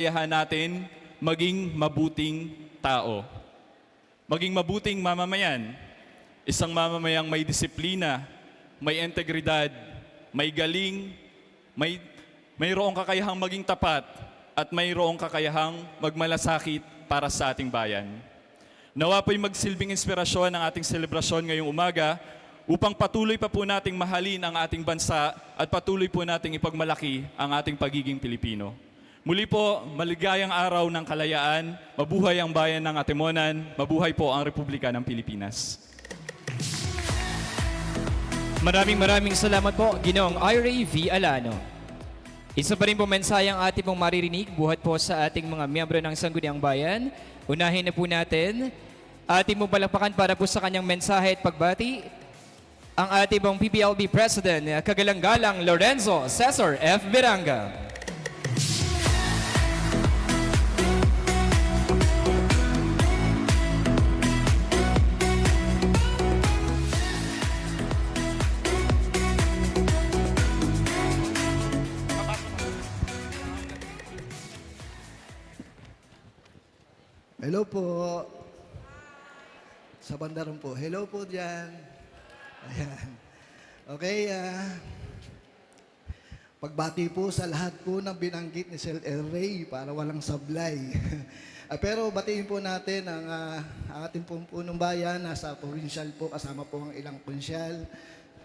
kakayahan natin maging mabuting tao. Maging mabuting mamamayan. Isang mamamayang may disiplina, may integridad, may galing, mayroong kakayahang maging tapat, at mayroong kakayahang magmalasakit para sa ating bayan. Nawa po'y magsilbing inspirasyon ang ating selebrasyon ngayong umaga upang patuloy pa po nating mahalin ang ating bansa at patuloy po nating ipagmalaki ang ating pagiging Pilipino. Muli po, maligayang araw ng kalayaan, mabuhay ang bayan ng Atimonan, mabuhay po ang Republika ng Pilipinas. Maraming salamat po, Ginoong Ira V. Alano. Isa pa rin po mensaheng ating pong maririnig buhat po sa ating mga miyembro ng Sangguniang Bayan. Unahin na po natin ating pong palakpakan para po sa kanyang mensahe at pagbati ang ating pong PPLB President, Kagalang-galang Lorenzo Cesar F. Viranga. Hello po. Sa banda rin po. Hello po dyan. Ayan. Okay, pagbati po sa lahat po ng binanggit ni Sel El Rey para walang sablay. Pero batiin po natin ang ating pong punong bayan, nasa provincial po, kasama po ang ilang konsyal.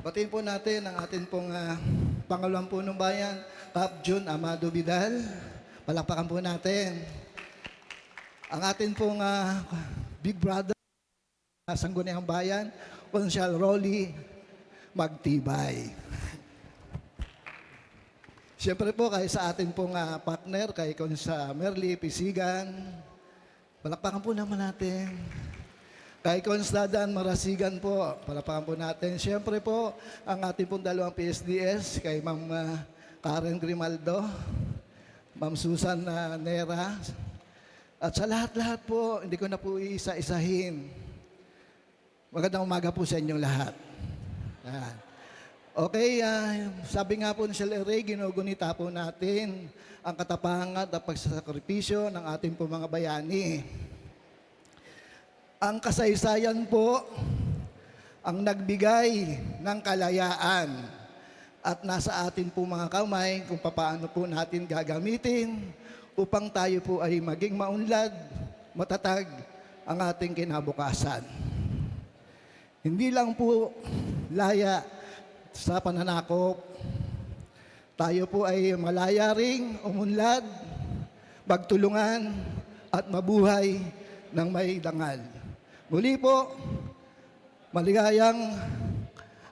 Batiin po natin ang ating pong pangalawang punong bayan, Top June Amado Vidal. Palakpakan po natin. Ang atin pong big brother, Sangguniang Bayan, Konsyal Rolly Magtibay. Siyempre po kay sa atin pong partner, kay Konsa Merly Pisigan, palakpakan po naman natin. Kay Konsa Dan Marasigan po, palakpakan po natin. Siyempre po, ang ating pong dalawang PSDS, kay Ma'am Karen Grimaldo, Ma'am Susan Nera, at sa lahat-lahat po, hindi ko na po iisa-isahin. Magandang umaga po sa inyong lahat. Okay, sabi nga po ni Sel El Rey, ginugunita po natin ang katapangan at pagsasakripisyo ng ating po mga bayani. Ang kasaysayan po ang nagbigay ng kalayaan at nasa atin po mga kamay kung paano po natin gagamitin upang tayo po ay maging maunlad, matatag ang ating kinabukasan. Hindi lang po laya sa pananakop, tayo po ay malaya ring umunlad, magtulungan at mabuhay ng may dangal. Muli po, maligayang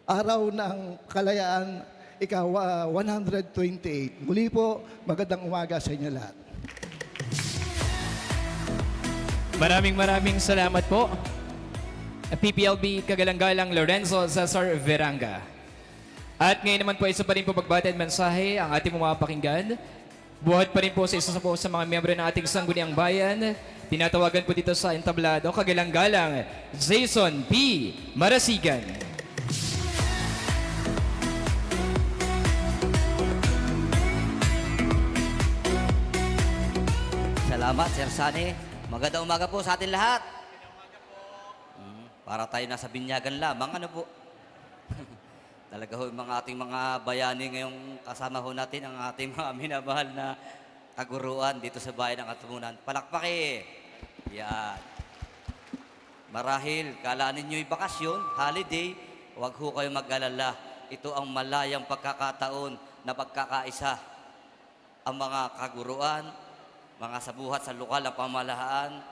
araw ng kalayaan, ikaw 128. Muli po, magandang umaga sa inyo lahat. Maraming salamat po, PPLB Kagalang-galang Lorenzo Cesar Viranga. At ngayon naman po, isa pa rin po pagbati at mensahe ang ating mga pakinggan. Buhat pa rin po sa isa po sa mga miyembro ng ating Sangguniang Bayan. Tinatawagan po dito sa entablado, Kagalang-galang Jason P. Marasigan. Salamat, Sir Sani. Magandang umaga po sa atin lahat. Para tayo nasa binyagan lamang, ano po? Talaga ho, mga ating mga bayani ngayong kasama ho natin, ang ating mga minamahal na kaguruan dito sa bayan ng Atimonan. Palakpaki! Yan. Marahil, kala ninyo'y bakasyon, holiday, huwag ho kayo mag-alala. Ito ang malayang pagkakataon na pagkakaisa ang mga kaguruan, mga sabuhat sa lokal na pamahalaan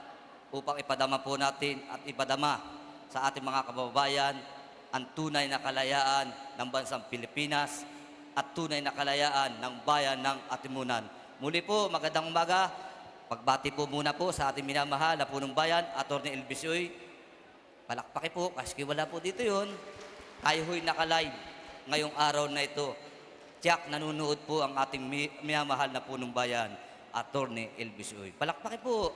upang ipadama po natin at ipadama sa ating mga kababayan ang tunay na kalayaan ng bansang Pilipinas at tunay na kalayaan ng bayan ng Atimonan. Muli po, magandang umaga. Pagbati po muna po sa ating minamahal na punong bayan, Atty. Elvis Uy. Palakpaki po, kasi wala po dito yun. Tayo ho'y nakalive ngayong araw na ito. Tiyak, nanunood po ang ating minamahal na punong bayan, Atty. Elvis Uy. Palakpaki po.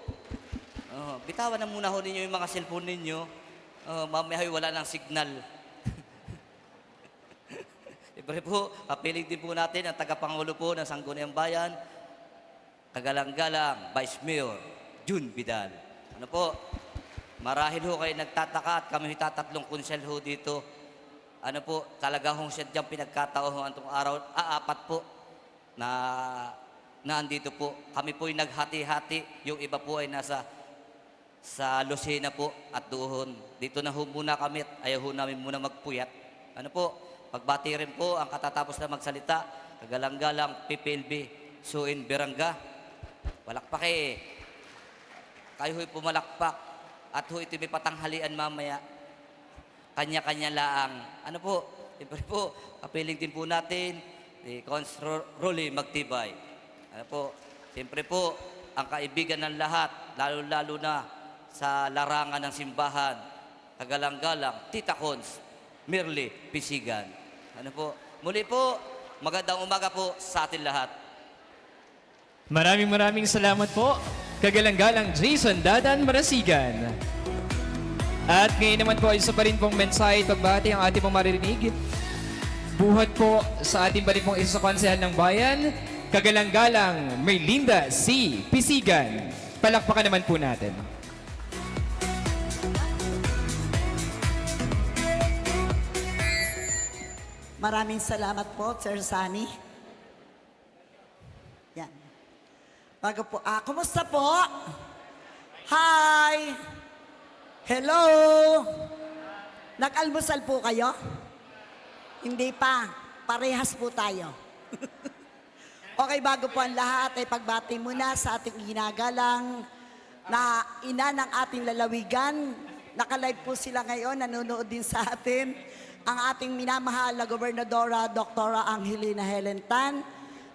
Bitawan na muna ho ninyo yung mga cellphone ninyo. Mamaya wala ng signal. Siyempre po, kapiling din po natin ang tagapangulo po ng Sangguniang Bayan, kagalang-galang Vice Mayor June Vidal. Ano po, marahil ho kayo nagtataka at kami tatlong konsel ho dito. Ano po, talaga hong siya diyang pinagkataon ho antong araw, apat po na andito po. Kami po ay naghati-hati, yung iba po ay nasa sa Lucena po at doon. Dito na ho muna kami at ayaw ho namin muna magpuyat. Ano po, pagbati rin po ang katatapos na magsalita, kagalang-galang PPLB, Suin Beranga. Palakpak eh. Kayo ho'y pumalakpak at ho ito may patanghalian mamaya. Kanya-kanya laang. Ano po, siyempre po, kapiling din po natin, si Consul Rolly Magtibay. Ano po, siyempre po, ang kaibigan ng lahat, lalo-lalo na sa larangan ng simbahan, kagalang-galang, Tita Cons, Mirly Pisigan. Ano po, muli po, magandang umaga po sa atin lahat. Maraming salamat po, kagalang-galang Jason Dadan Marasigan. At ngayon naman po, isa pa rin pong mensahe at pagbati ang ating pong maririnig. Buhat po sa ating pa rin pong isa sa konsehal ng bayan, kagalang-galang Merlinda C. Pisigan. Palakpakan naman po natin. Maraming salamat po, Sir Sunny. Yan. Bago po, kumusta po? Hi! Hello! Nag-almusal po kayo? Hindi pa. Parehas po tayo. Okay, bago po ang lahat, ay pagbati muna sa ating ginagalang na ina ng ating lalawigan. Nakalive po sila ngayon, nanonood din sa atin. Ang ating minamahal na Gobernadora, Dr. Angelina Helen Tan.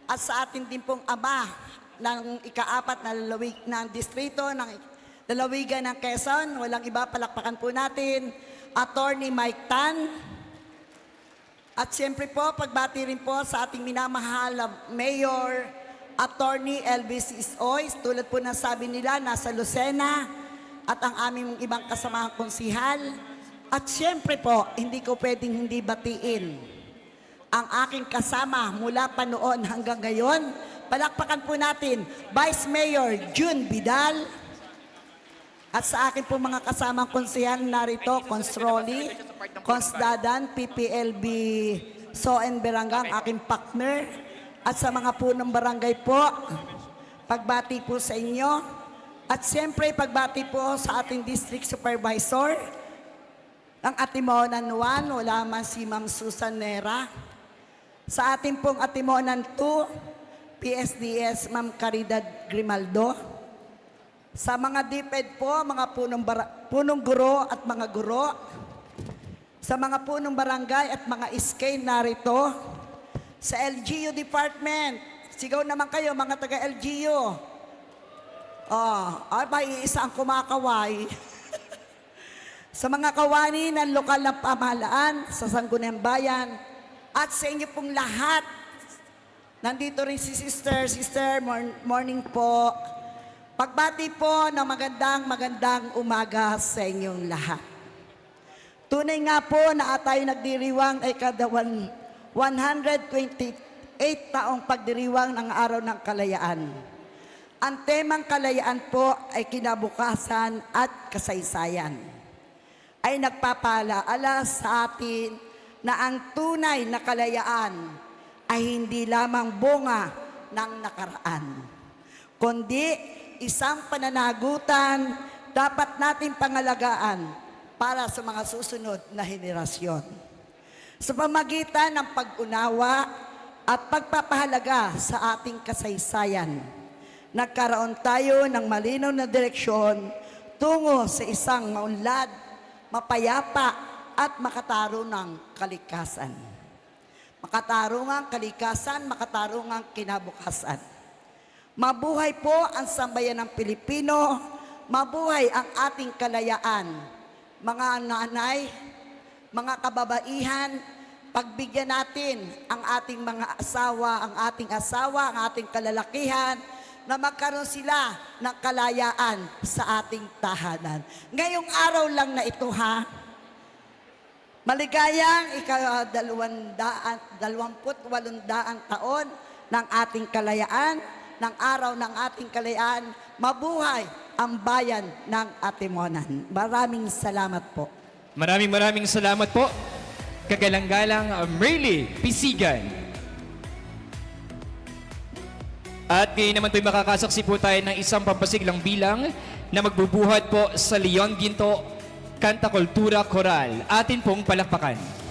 At sa ating din pong ama ng ika-4 na ng distrito ng lalawigan ng Quezon, walang iba, palakpakan po natin, Attorney Mike Tan. At siyempre po, pagbati rin po sa ating minamahal na Mayor, Attorney Elvis Isoy. Tulad po ng sabi nila, nasa Lucena, at ang aming ibang kasamahang konsihal. At siyempre po, hindi ko pwedeng hindi batiin ang aking kasama mula pa noon hanggang ngayon. Palakpakan po natin, Vice Mayor June Vidal. At sa akin po mga kasamang konsehal narito, Cons Rolly, Cons Dadan, PPLB, Soen Beranga, ang aking partner. At sa mga punong barangay po, pagbati po sa inyo. At siyempre, pagbati po sa ating District Supervisor, ang Atimonan 1, wala man si Ma'am Susan Nera. Sa ating pong Atimonan 2, PSDS, Ma'am Caridad Grimaldo. Sa mga DepEd po, mga punong guro at mga guro. Sa mga punong barangay at mga SK narito. Sa LGU Department, sigaw naman kayo mga taga-LGU. May isa ang kumakaway. Sa mga kawani ng lokal na pamahalaan, sa Sangguniang Bayan, at sa inyo pong lahat. Nandito rin si Sister, morning po. Pagbati po ng magandang umaga sa inyong lahat. Tunay nga po na tayo nagdiriwang ay kada 128 taong pagdiriwang ng Araw ng Kalayaan. Ang temang kalayaan po ay kinabukasan at kasaysayan. Ay nagpapalaala sa atin na ang tunay na kalayaan ay hindi lamang bunga ng nakaraan, kundi isang pananagutan dapat natin pangalagaan para sa mga susunod na henerasyon. Sa pamagitan ng pag-unawa at pagpapahalaga sa ating kasaysayan, nagkaroon tayo ng malinaw na direksyon tungo sa isang maunlad, mapayapa at makatarungang kalikasan. Makatarungang kalikasan, makatarungang kinabukasan. Mabuhay po ang sambayan ng Pilipino, mabuhay ang ating kalayaan. Mga nanay, mga kababaihan, pagbigyan natin ang ating mga asawa, ang ating kalalakihan, na magkaroon sila ng kalayaan sa ating tahanan. Ngayong araw lang na ito ha, maligayang 28 taon ng ating kalayaan ng araw ng ating kalayaan. Mabuhay ang bayan ng Atimonan. Maraming salamat po. Maraming salamat po. Kagalang-galang Merly Pisigan. At ngayon naman po'y makakasaksi po tayo ng isang pampasiglang bilang na magbubuhat po sa Leon Ginto Kanta Kultura Koral. Atin pong palakpakan.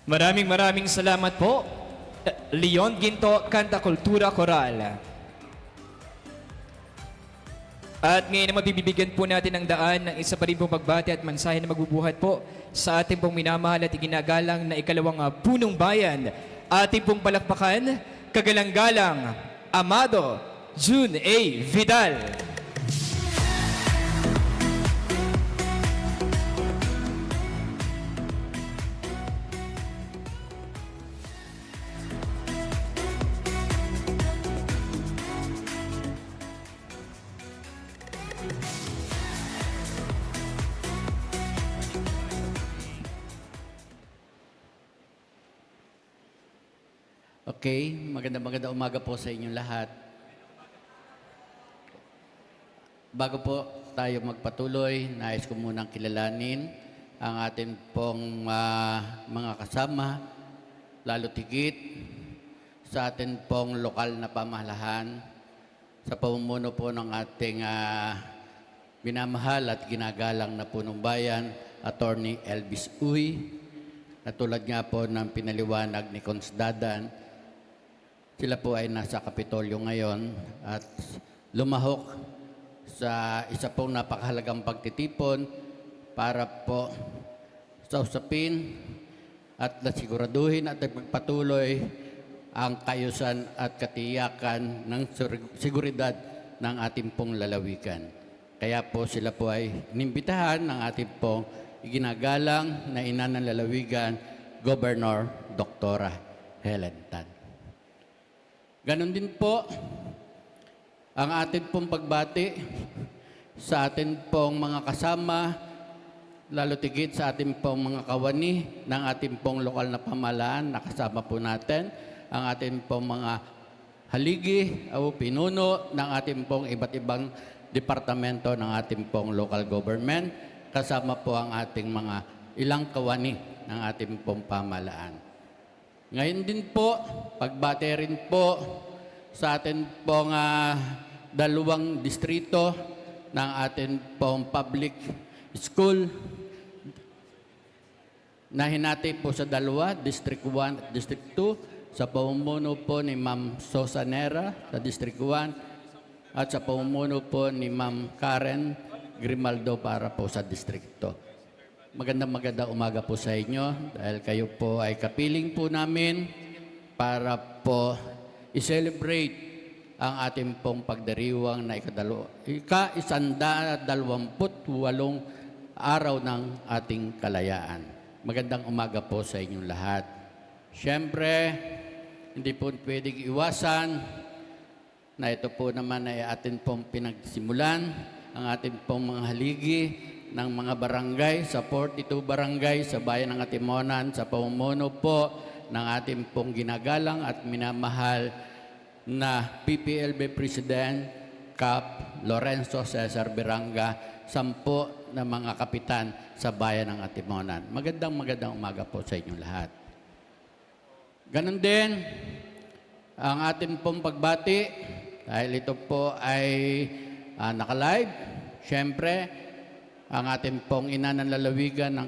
Maraming salamat po. Leon Ginto, Kanta Kultura Coral. At ngayon naman bibigyan po natin ng daan ng isa pa rin pong pagbati at mensahe na magbubuhat po sa ating pong minamahal at iginagalang na ikalawang punong bayan. Ating pong palakpakan, kagalang-galang, Amado June A. Vidal. Okay, maganda umaga po sa inyong lahat. Bago po tayo magpatuloy, nais ko munang kilalanin ang ating pong mga kasama, lalo tigit sa ating pong lokal na pamahalaan, sa pamumuno po ng ating minamahal at ginagalang na punong bayan, Attorney Elvis Uy, na tulad nga po ng pinaliwanag ni Cons Dadan. Sila po ay nasa Kapitolyo ngayon at lumahok sa isa pong napakahalagang pagtitipon para po sa usapin at nasiguraduhin at magpatuloy ang kaayusan at katiyakan ng seguridad ng ating pong lalawigan. Kaya po sila po ay inimbitahan ng ating pong iginagalang na ina ng lalawigan, Governor Dr. Helen Tan. Ganon din po ang ating pong pagbati sa ating pong mga kasama, lalo tigit sa ating pong mga kawani ng ating pong lokal na pamahalaan. Nakasama po natin ang ating pong mga haligi o pinuno ng ating pong iba't ibang departamento ng ating pong local government. Kasama po ang ating mga ilang kawani ng ating pong pamahalaan. Ngayon din po, pagbati rin po sa atin pong dalawang distrito ng atin pong public school na hinati po sa dalawa, District 1 at District 2, sa pamumuno po ni Ma'am Sosanera sa District 1 at sa pamumuno po ni Ma'am Karen Grimaldo para po sa District 2. Magandang umaga po sa inyo dahil kayo po ay kapiling po namin para po i-celebrate ang ating pong pagdiriwang na ika-128 araw ng ating kalayaan. Magandang umaga po sa inyong lahat. Siyempre, hindi po pwedeng iwasan na ito po naman ay atin pong pinagsimulan, ang ating pong mga haligi ng mga barangay, sa 42 barangay sa bayan ng Atimonan, sa pamumuno po ng ating pong ginagalang at minamahal na PPLB President Cap Lorenzo Cesar Viranga, 10 na mga kapitan sa bayan ng Atimonan. Magandang umaga po sa inyong lahat. Ganon din ang ating pong pagbati dahil ito po ay naka-live. Siyempre, ang ating pong ina ng lalawigan ng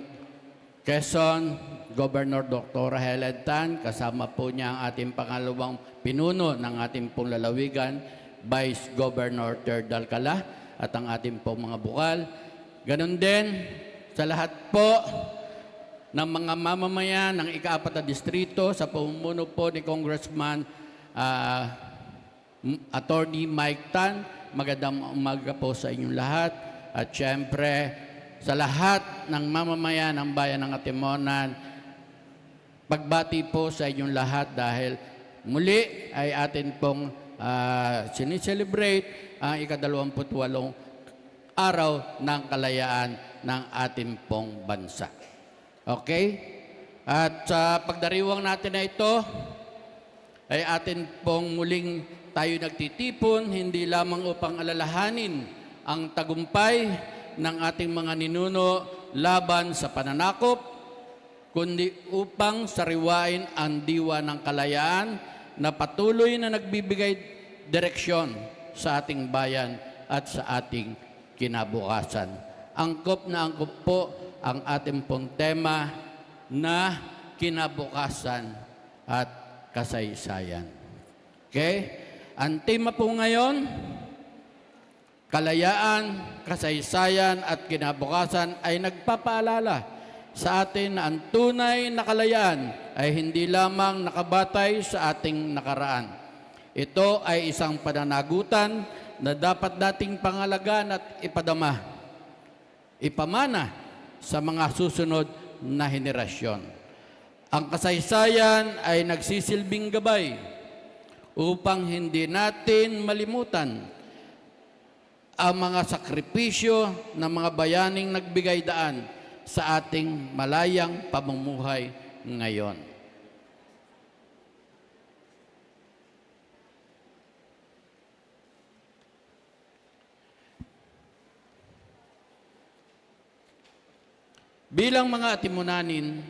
Quezon, Governor Dr. Helen Tan, kasama po niya ang ating pangalawang pinuno ng ating pong lalawigan, Vice Governor Terdal Alcala, at ang ating pong mga bukal. Ganon din sa lahat po ng mga mamamayan ng ika-4 na distrito sa pamumuno po ni Congressman Attorney Mike Tan. Magandang umaga po sa inyong lahat. At siyempre, sa lahat ng mamamayan ng bayan ng Atimonan, pagbati po sa inyong lahat dahil muli ay atin pong sinicelebrate ang ika-28 araw ng kalayaan ng ating pong bansa. Okay? At sa pagdariwang natin na ito, ay atin pong muling tayo nagtitipon, hindi lamang upang alalahanin ang tagumpay ng ating mga ninuno laban sa pananakop, kundi upang sariwain ang diwa ng kalayaan na patuloy na nagbibigay direksyon sa ating bayan at sa ating kinabukasan. Angkop na angkop po ang ating pong tema na kinabukasan at kasaysayan. Okay? Ang tema po ngayon, kalayaan, kasaysayan at kinabukasan ay nagpapaalala sa atin na ang tunay na kalayaan ay hindi lamang nakabatay sa ating nakaraan. Ito ay isang pananagutan na dapat nating pangalagaan at ipamana sa mga susunod na henerasyon. Ang kasaysayan ay nagsisilbing gabay upang hindi natin malimutan ang mga sakripisyo ng mga bayaning nagbigay daan sa ating malayang pamumuhay ngayon. Bilang mga atimunanin,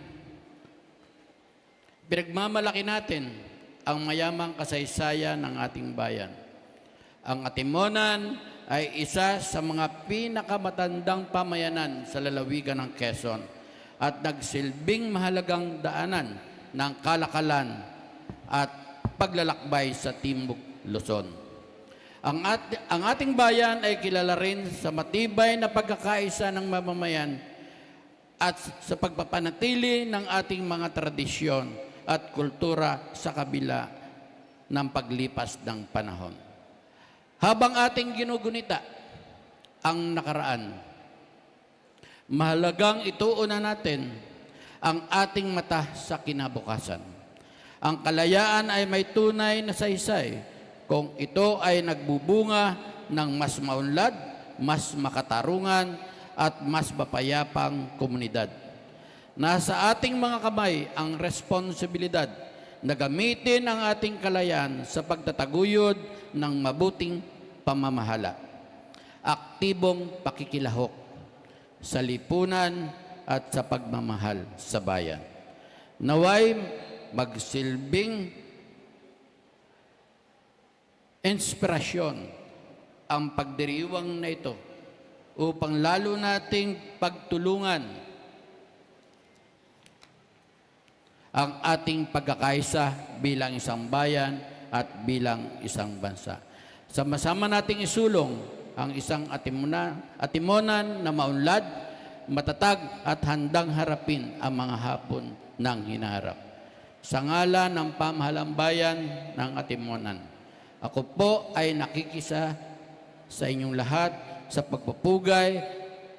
pinagmamalaki natin ang mayamang kasaysayan ng ating bayan. Ang Atimunan ay isa sa mga pinakamatandang pamayanan sa lalawigan ng Quezon at nagsilbing mahalagang daanan ng kalakalan at paglalakbay sa Timbuk Luzon. Ang ating bayan ay kilala rin sa matibay na pagkakaisa ng mamamayan at sa pagpapanatili ng ating mga tradisyon at kultura sa kabila ng paglipas ng panahon. Habang ating ginugunita ang nakaraan, mahalagang ituunan natin ang ating mata sa kinabukasan. Ang kalayaan ay may tunay na saysay kung ito ay nagbubunga ng mas maunlad, mas makatarungan, at mas mapayapang komunidad. Nasa ating mga kamay ang responsibilidad na gamitin ang ating kalayaan sa pagtataguyod ng mabuting pamamahala, aktibong pakikilahok sa lipunan at sa pagmamahal sa bayan. Naway magsilbing inspirasyon ang pagdiriwang na ito upang lalo nating pagtulungan ang ating pagkakaisa bilang isang bayan at bilang isang bansa. Sama-sama nating isulong ang isang atimunan na maunlad, matatag at handang harapin ang mga hapon ng hinaharap. Sa ngalan ng pamahalang bayan ng Atimunan, ako po ay nakikisa sa inyong lahat sa pagpupugay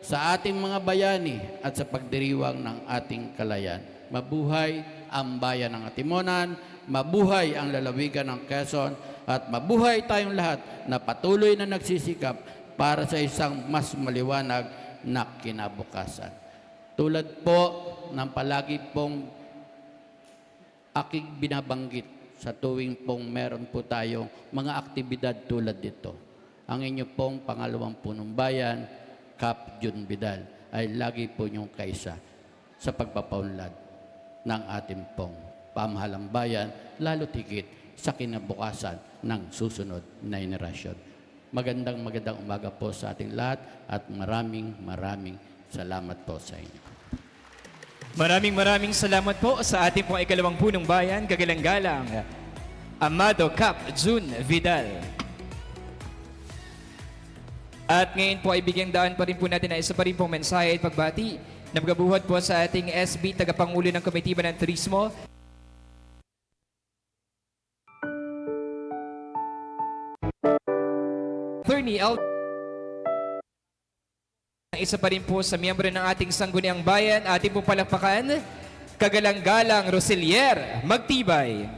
sa ating mga bayani at sa pagdiriwang ng ating kalayaan. Mabuhay ang bayan ng Atimunan, mabuhay ang lalawigan ng Quezon, at mabuhay tayong lahat na patuloy na nagsisikap para sa isang mas maliwanag na kinabukasan. Tulad po ng palagi pong aking binabanggit sa tuwing pong meron po tayong mga aktibidad tulad dito. Ang inyo pong pangalawang punong bayan, Cap Jun Vidal, ay lagi po niyong kaisa sa pagpapaunlad ng ating pong pamahalang bayan, lalo tigit sa kinabukasan ng susunod na henerasyon. Magandang umaga po sa ating lahat at maraming salamat po sa inyo. Maraming salamat po sa ating pong ikalawang punong bayan, kagalang-galang Amado Cap Jun Vidal. At ngayon po ay bigyang daan pa rin po natin na isa pa rin pong mensahe at pagbati na magabuhat po sa ating SB, tagapangulo ng Komitiba ng Turismo, Attorney L. Isa pa rin po sa miyembro ng ating Sangguniang Bayan, ating pong palakpakan, kagalang-galang Roselier Magtibay.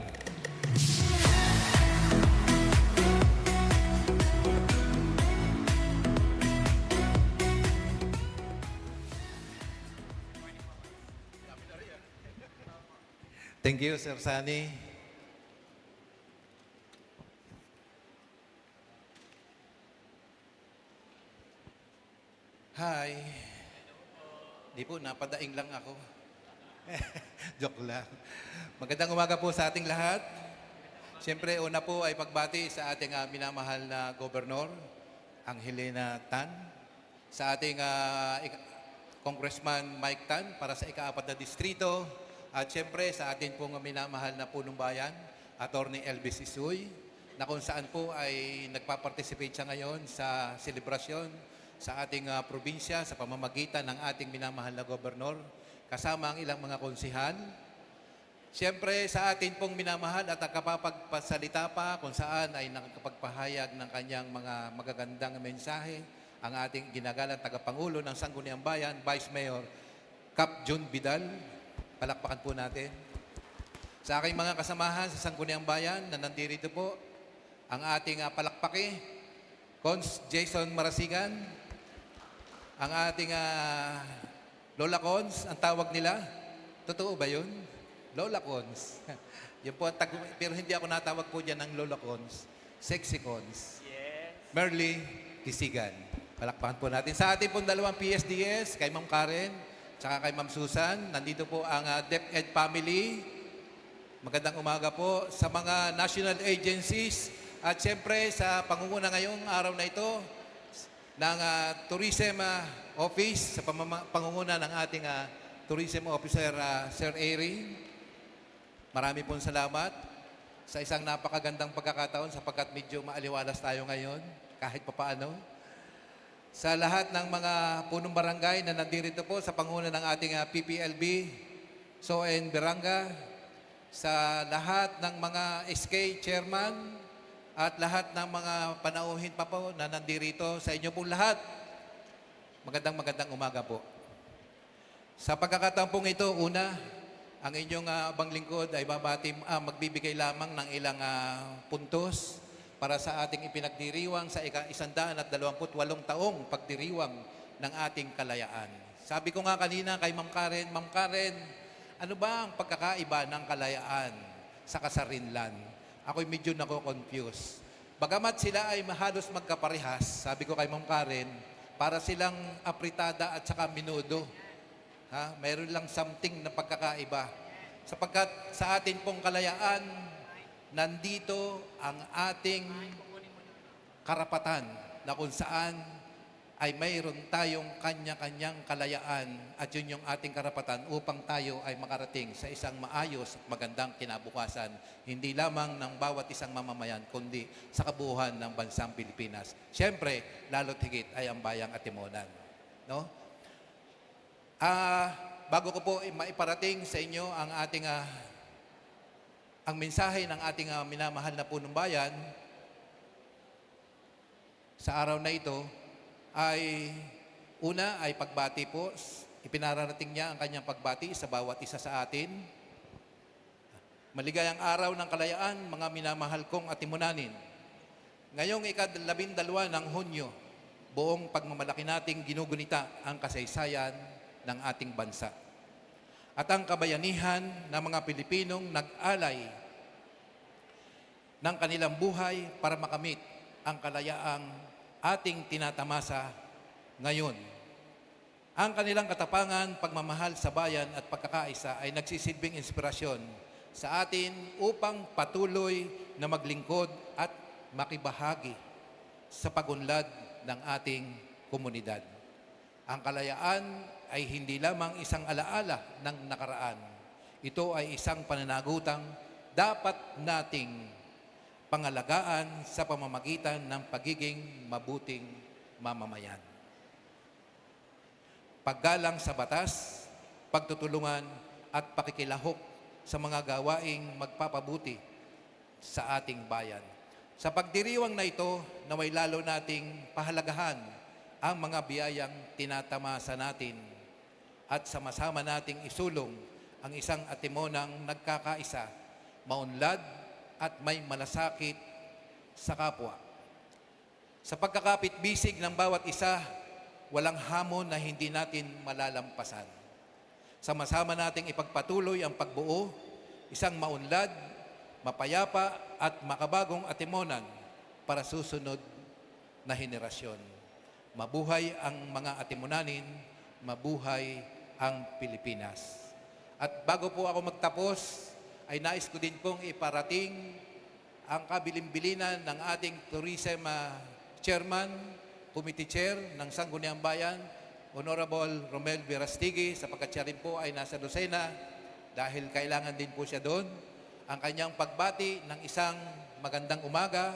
Thank you, Sir Sani. Hi. Di po, napadaing lang ako. Joke lang. Magandang umaga po sa ating lahat. Siyempre, una po ay pagbati sa ating minamahal na Gobernador, Angelina Tan, sa ating Congressman Mike Tan para sa ika-4 na distrito, At syempre sa atin pong minamahal na punong bayan, Attorney Elvis Isuy, na kung saan po ay nagpa-participate siya ngayon sa selebrasyon sa ating probinsya sa pamamagitan ng ating minamahal na gobernador, kasama ang ilang mga konsihal. Siyempre sa atin pong minamahal at nakapagpasalita pa kung saan ay nakakapagpahayag ng kanyang mga magagandang mensahe, ang ating ginagalang tagapangulo ng Sangguniang Bayan, Vice Mayor Cap Jun Vidal. Palakpakan po natin. Sa aking mga kasamahan sa Sangguniang Bayan na nandito po, ang ating palakpaki, Cons Jason Marasigan, ang ating Lola Cons, ang tawag nila. Totoo ba yun? Lola Cons. Yun po, pero hindi ako natawag po dyan ng Lola Cons. Sexy Cons. Yes. Merly Kisigan. Palakpakan po natin. Sa ating pong dalawang PSDS, kay Ma'am Karen, tsaka kay Ma'am Susan, nandito po ang DepEd family. Magandang umaga po sa mga national agencies at siyempre sa pangunguna ngayong araw na ito ng Tourism Office sa pangunguna ng ating Tourism Officer Sir Airy. Marami pong salamat sa isang napakagandang pagkakataon sapagkat medyo maaliwalas tayo ngayon kahit papaano. Sa lahat ng mga punong barangay na nandito po sa panguna ng ating PPLB, SOEN Beranga, sa lahat ng mga SK chairman at lahat ng mga panauhin pa po na nandito sa inyo pong lahat, magandang umaga po. Sa pagkakataon pong ito, una, ang inyong abang lingkod ay magbibigay lamang ng ilang puntos para sa ating ipinagdiriwang sa ika-128 taong pagdiriwang ng ating kalayaan. Sabi ko nga kanina kay Ma'am Karen, ano ba ang pagkakaiba ng kalayaan sa kasarinlan? Ako'y medyo nako-confuse. Bagamat sila ay halos magkaparehas, sabi ko kay Ma'am Karen, para silang apritada at saka minudo. Mayroon lang something na pagkakaiba. Sapagkat sa atin pong kalayaan, nandito ang ating karapatan na kung saan ay mayroon tayong kanya-kanyang kalayaan at yun yung ating karapatan upang tayo ay makarating sa isang maayos at magandang kinabukasan, hindi lamang ng bawat isang mamamayan, kundi sa kabuuan ng bansang Pilipinas. Siyempre, lalo't higit ay ang bayang Atimonan. No? Bago ko po maiparating sa inyo ang ating ang mensahe ng ating minamahal na punong bayan sa araw na ito ay una ay pagbati po. Ipinararating niya ang kanyang pagbati sa bawat isa sa atin. Maligayang araw ng kalayaan, mga minamahal kong Atimunanin. Ngayong ika-12 ng Hunyo, buong pagmamalaki nating ginugunita ang kasaysayan ng ating bansa. At ang kabayanihan ng mga Pilipinong nag-alay ng kanilang buhay para makamit ang kalayaang ating tinatamasa ngayon. Ang kanilang katapangan, pagmamahal sa bayan at pagkakaisa ay nagsisilbing inspirasyon sa atin upang patuloy na maglingkod at makibahagi sa pagunlad ng ating komunidad. Ang kalayaan ay hindi lamang isang alaala ng nakaraan. Ito ay isang pananagutang dapat nating pangalagaan sa pamamagitan ng pagiging mabuting mamamayan. Paggalang sa batas, pagtutulungan at pakikilahok sa mga gawaing magpapabuti sa ating bayan. Sa pagdiriwang na ito, naway lalo nating pahalagahan ang mga biyayang tinatamasa natin at sama-sama nating isulong ang isang Atimonang nagkakaisa, maunlad at may malasakit sa kapwa. Sa pagkakapit-bisig ng bawat isa, walang hamon na hindi natin malalampasan. Sama-sama nating ipagpatuloy ang pagbuo, isang maunlad, mapayapa at makabagong Atimonan para susunod na henerasyon. Mabuhay ang mga Atimonanin, mabuhay ang Pilipinas. At bago po ako magtapos, ay nais ko din pong iparating ang kabilin-bilinan ng ating Tourism Chairman, Committee Chair ng Sangguniang Bayan, Honorable Romel Verastigi, sapagkat siya rin po ay nasa Lucena dahil kailangan din po siya doon. Ang kanyang pagbati ng isang magandang umaga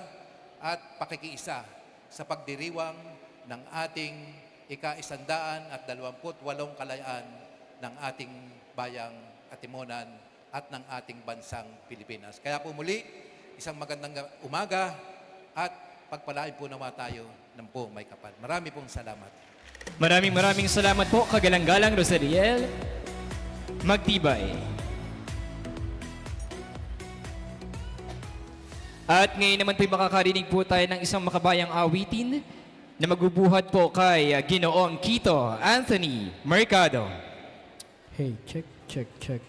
at pakikiisa sa pagdiriwang ng ating ika-128 kalayaan ng ating bayang Katimunan at ng ating bansang Pilipinas. Kaya po muli, isang magandang umaga at pagpalain po naman tayo ng buong may kapal. Marami pong salamat. Maraming salamat po, kagalang-galang Rosariel Magtibay. At ngayon naman po makakarinig po tayo ng isang makabayang awitin na magbubuhat po kay Ginoong Quito Anthony Mercado. Hey, check, check, check.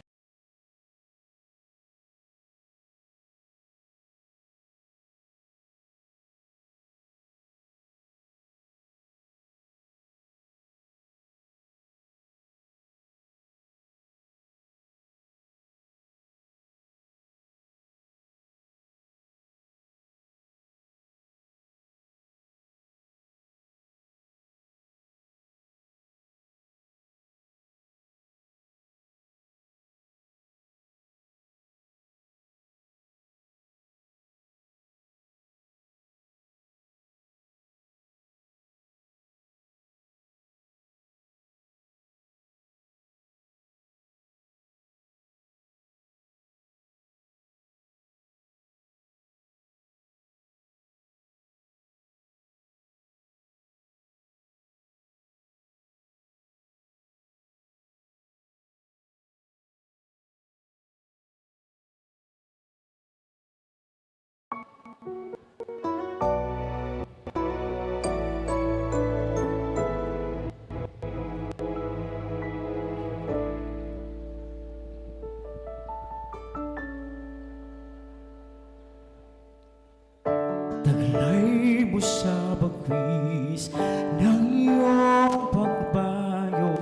Taglay mo sa bagwis ng iyong pagbayo,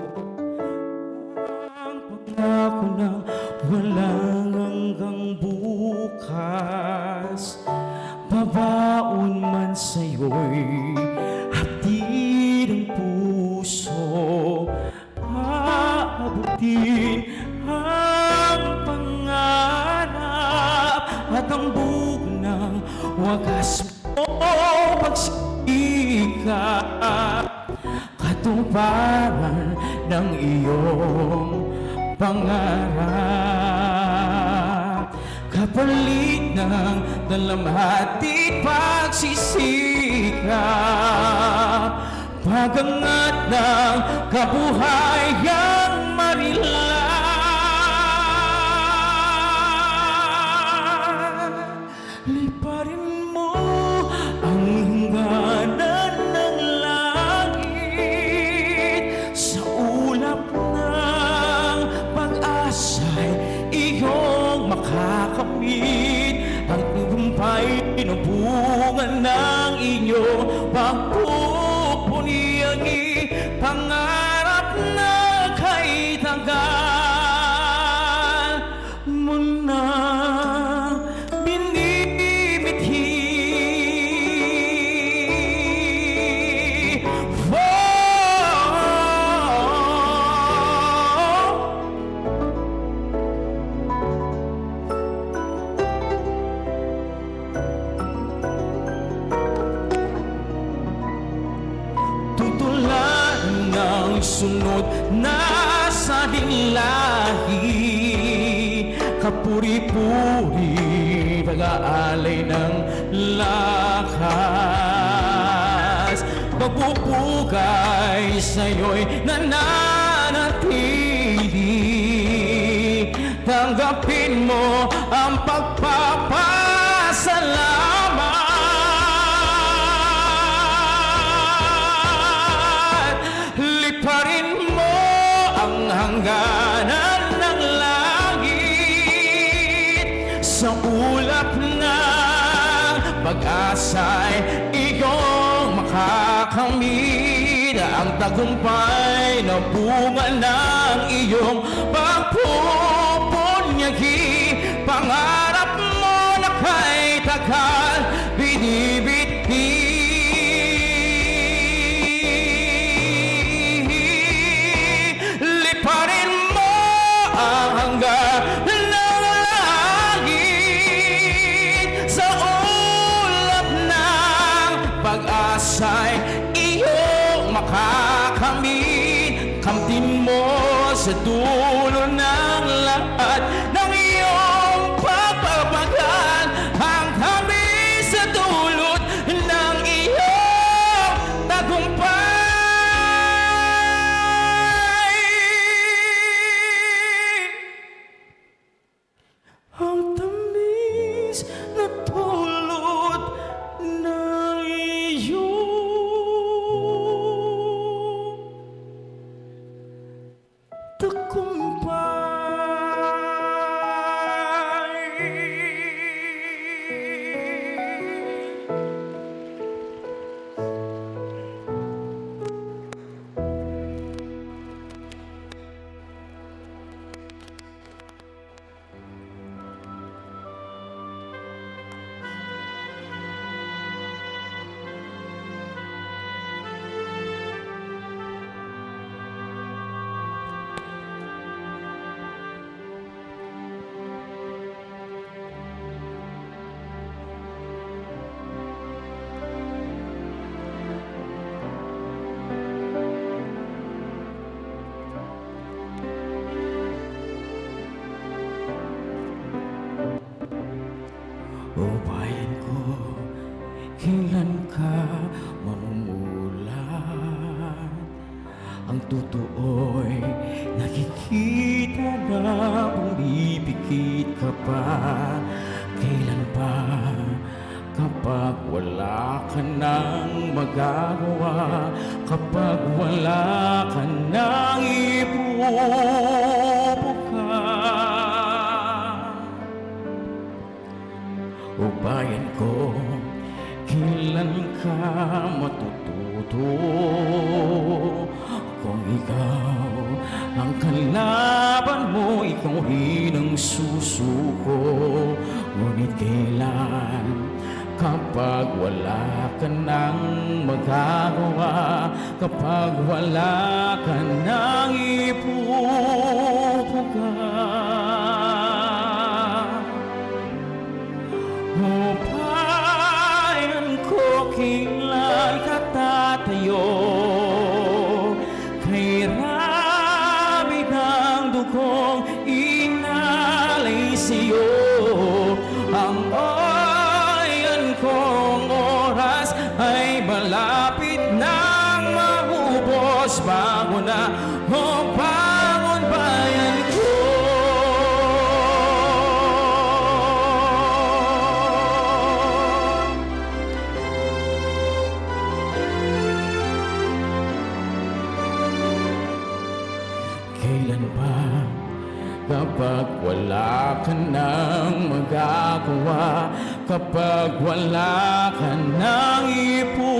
ang pangako na walang hanggang bukas. Babaon man sa'yo'y hatid ang puso, paabutin ang pangarap at ang buong ng wagas mo pagsikap, katuparan ng iyong pangarap, kapalit ng dalamhati pagsisikap, pagangat ng kabuhayang marilang. Liparin mo ang hangganan ng langit, sa ulap ng pag-asa'y iyong makakamit, ang tagumpay ng bunga ng iyong pagpupuniyagi, pangarap na kay tagal mo na binibidhi. Tutulan ng sunod na sa dinlahi, kapuri-puri pag-aalay ng lakas, pagpupugay sa'yo'y nananatili, tanggapin mo ang pagpapasalamat, liparin mo ang hangganan ng langit, sa ulap ng pag-asa'y iyong makakamit, ang tagumpay na bunga ng iyong pagpupunyagi, pangarap mo na kay tagal binibiti. Liparin mo ang hangganan Hamtin mo sa dulo ng lahat ng iyong pagpapagal hanggang sa dulot ng iyong tagumpay. Ang tamis na dulot ng iyong tagumpay. O bayan ko, kailan ka mamumulat? Ang totoo'y nakikita na pumipikit ka pa. Kailan pa kapag wala ka nang magagawa, kapag wala ka nang ipupuka? O bayan ko, kailan ka matututo? Kung ikaw ang kalaban mo, ikaw rin ang susuko. Ngunit kailan kapag wala ka nang magagawa, kapag wala ka nang ipupuka? O bayan ko, kailan ka tatayo? Kay rami ng dugong inalay sa'yo. Ang bayan kong oras ay malapit nang maubos. Bangon na, o bangon bayan ko. Kailan ba kapag wala ka nang magagawa, kapag wala ka nang ipupuka?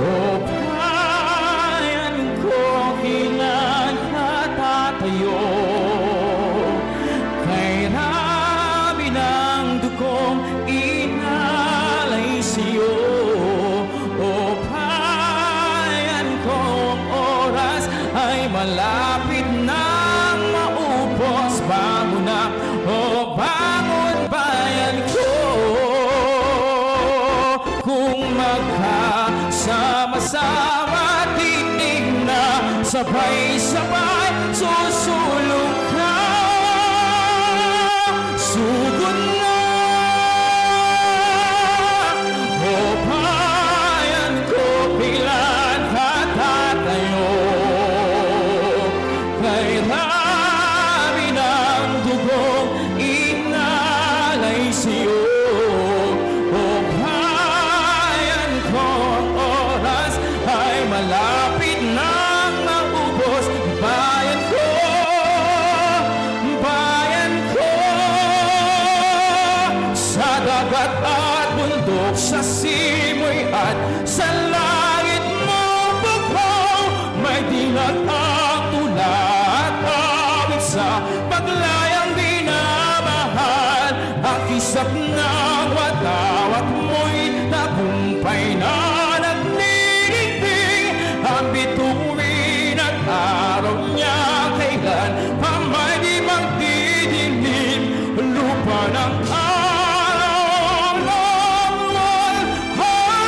O bayan ko, kailan ka tatayo? Kay rami ng dugong inalay sa'yo. O bayan kong oras ay malapit nang maubos. Bangon na, o bangon bayan ko. Kung magkasama-sama, titig na sabay-sabay, susulong ka. Sugod na, o bayan ko, kailan ka tatayo? Kay rami ng dugong inalay sa'yo. O bayan kong oras ay malapit nang maubos. Bayan ko, sa dagat at bundok, sa simoy at sa langit mo bughaw, may dilat ang tula at awit sa paglayang dinamahal. Ang kisap ng watawat mo'y tagumpay na nagnirinting. Ang bituin at araw niya kailan pa may di magdidilim. Lupa ng araw ng malhay.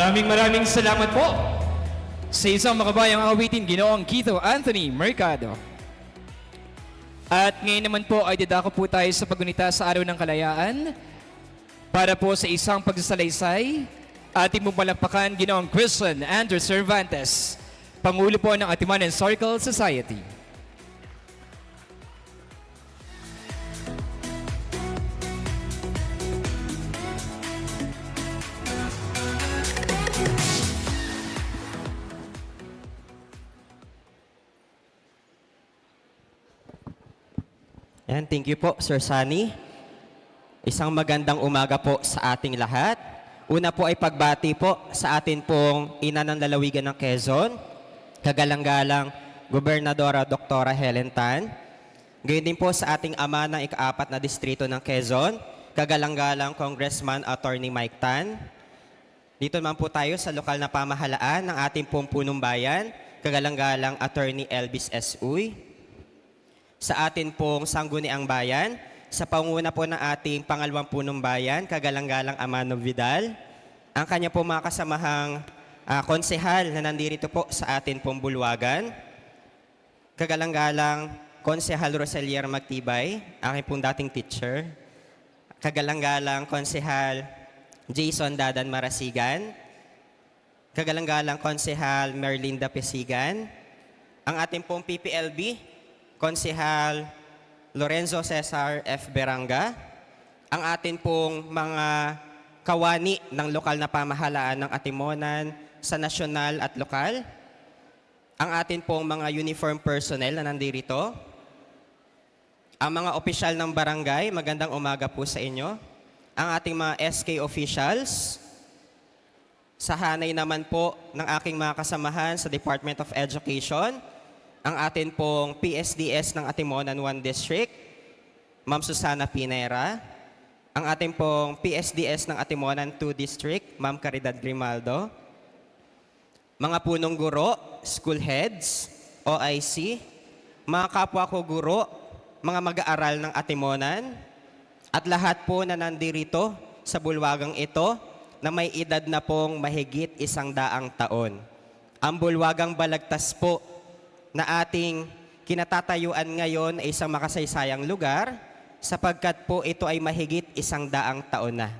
Maraming salamat po sa isang makabayang awitin, Ginoong Kito Anthony Mercado. At ngayon naman po ay dadako po tayo sa pagunita sa Araw ng Kalayaan para po sa isang pagsasalaysay. Ating pumalapakan Ginoong Christian Andrew Cervantes, Pangulo po ng Atimanan Circle Society. Yan, thank you po, Sir Sunny. Isang magandang umaga po sa ating lahat. Una po ay pagbati po sa atin pong ina ng lalawigan ng Quezon, kagalang-galang Gobernadora Dr. Helen Tan. Gayon din po sa ating ama ng ika-4 na distrito ng Quezon, kagalang-galang Congressman Attorney Mike Tan. Dito naman po tayo sa lokal na pamahalaan ng ating pong punong bayan, kagalang-galang Attorney Elvis S. Uy. Sa atin pong sangguniang bayan, sa panguna po ng ating pangalawang punong bayan, kagalang-galang Amano Vidal, ang kanya po mga kasamahang konsehal na nandito po sa atin pong bulwagan, kagalang-galang Konsehal Roselier Magtibay, aking pong dating teacher, kagalang-galang Konsehal Jason Dadan Marasigan, kagalang-galang Konsehal Merlinda Pesigan, ang ating pong PPLB, Konsehal Lorenzo Cesar F. Beranga, ang atin pong mga kawani ng lokal na pamahalaan ng Atimonan sa nasyonal at lokal, ang atin pong mga uniform personnel na nandito, ang mga opisyal ng barangay, magandang umaga po sa inyo, ang ating mga SK officials, sa hanay naman po ng aking mga kasamahan sa Department of Education, ang atin pong PSDS ng Atimonan 1 District, Ma'am Susana Pinera. Ang atin pong PSDS ng Atimonan 2 District, Ma'am Caridad Grimaldo. Mga punong guro, school heads, OIC, mga kapwa ko guro, mga mag-aaral ng Atimonan, at lahat po na nandirito sa bulwagang ito na may edad na pong mahigit 100 taon. Ang bulwagang Balagtas po na ating kinatatayuan ngayon ay isang makasaysayang lugar sapagkat po ito ay mahigit 100 taon na.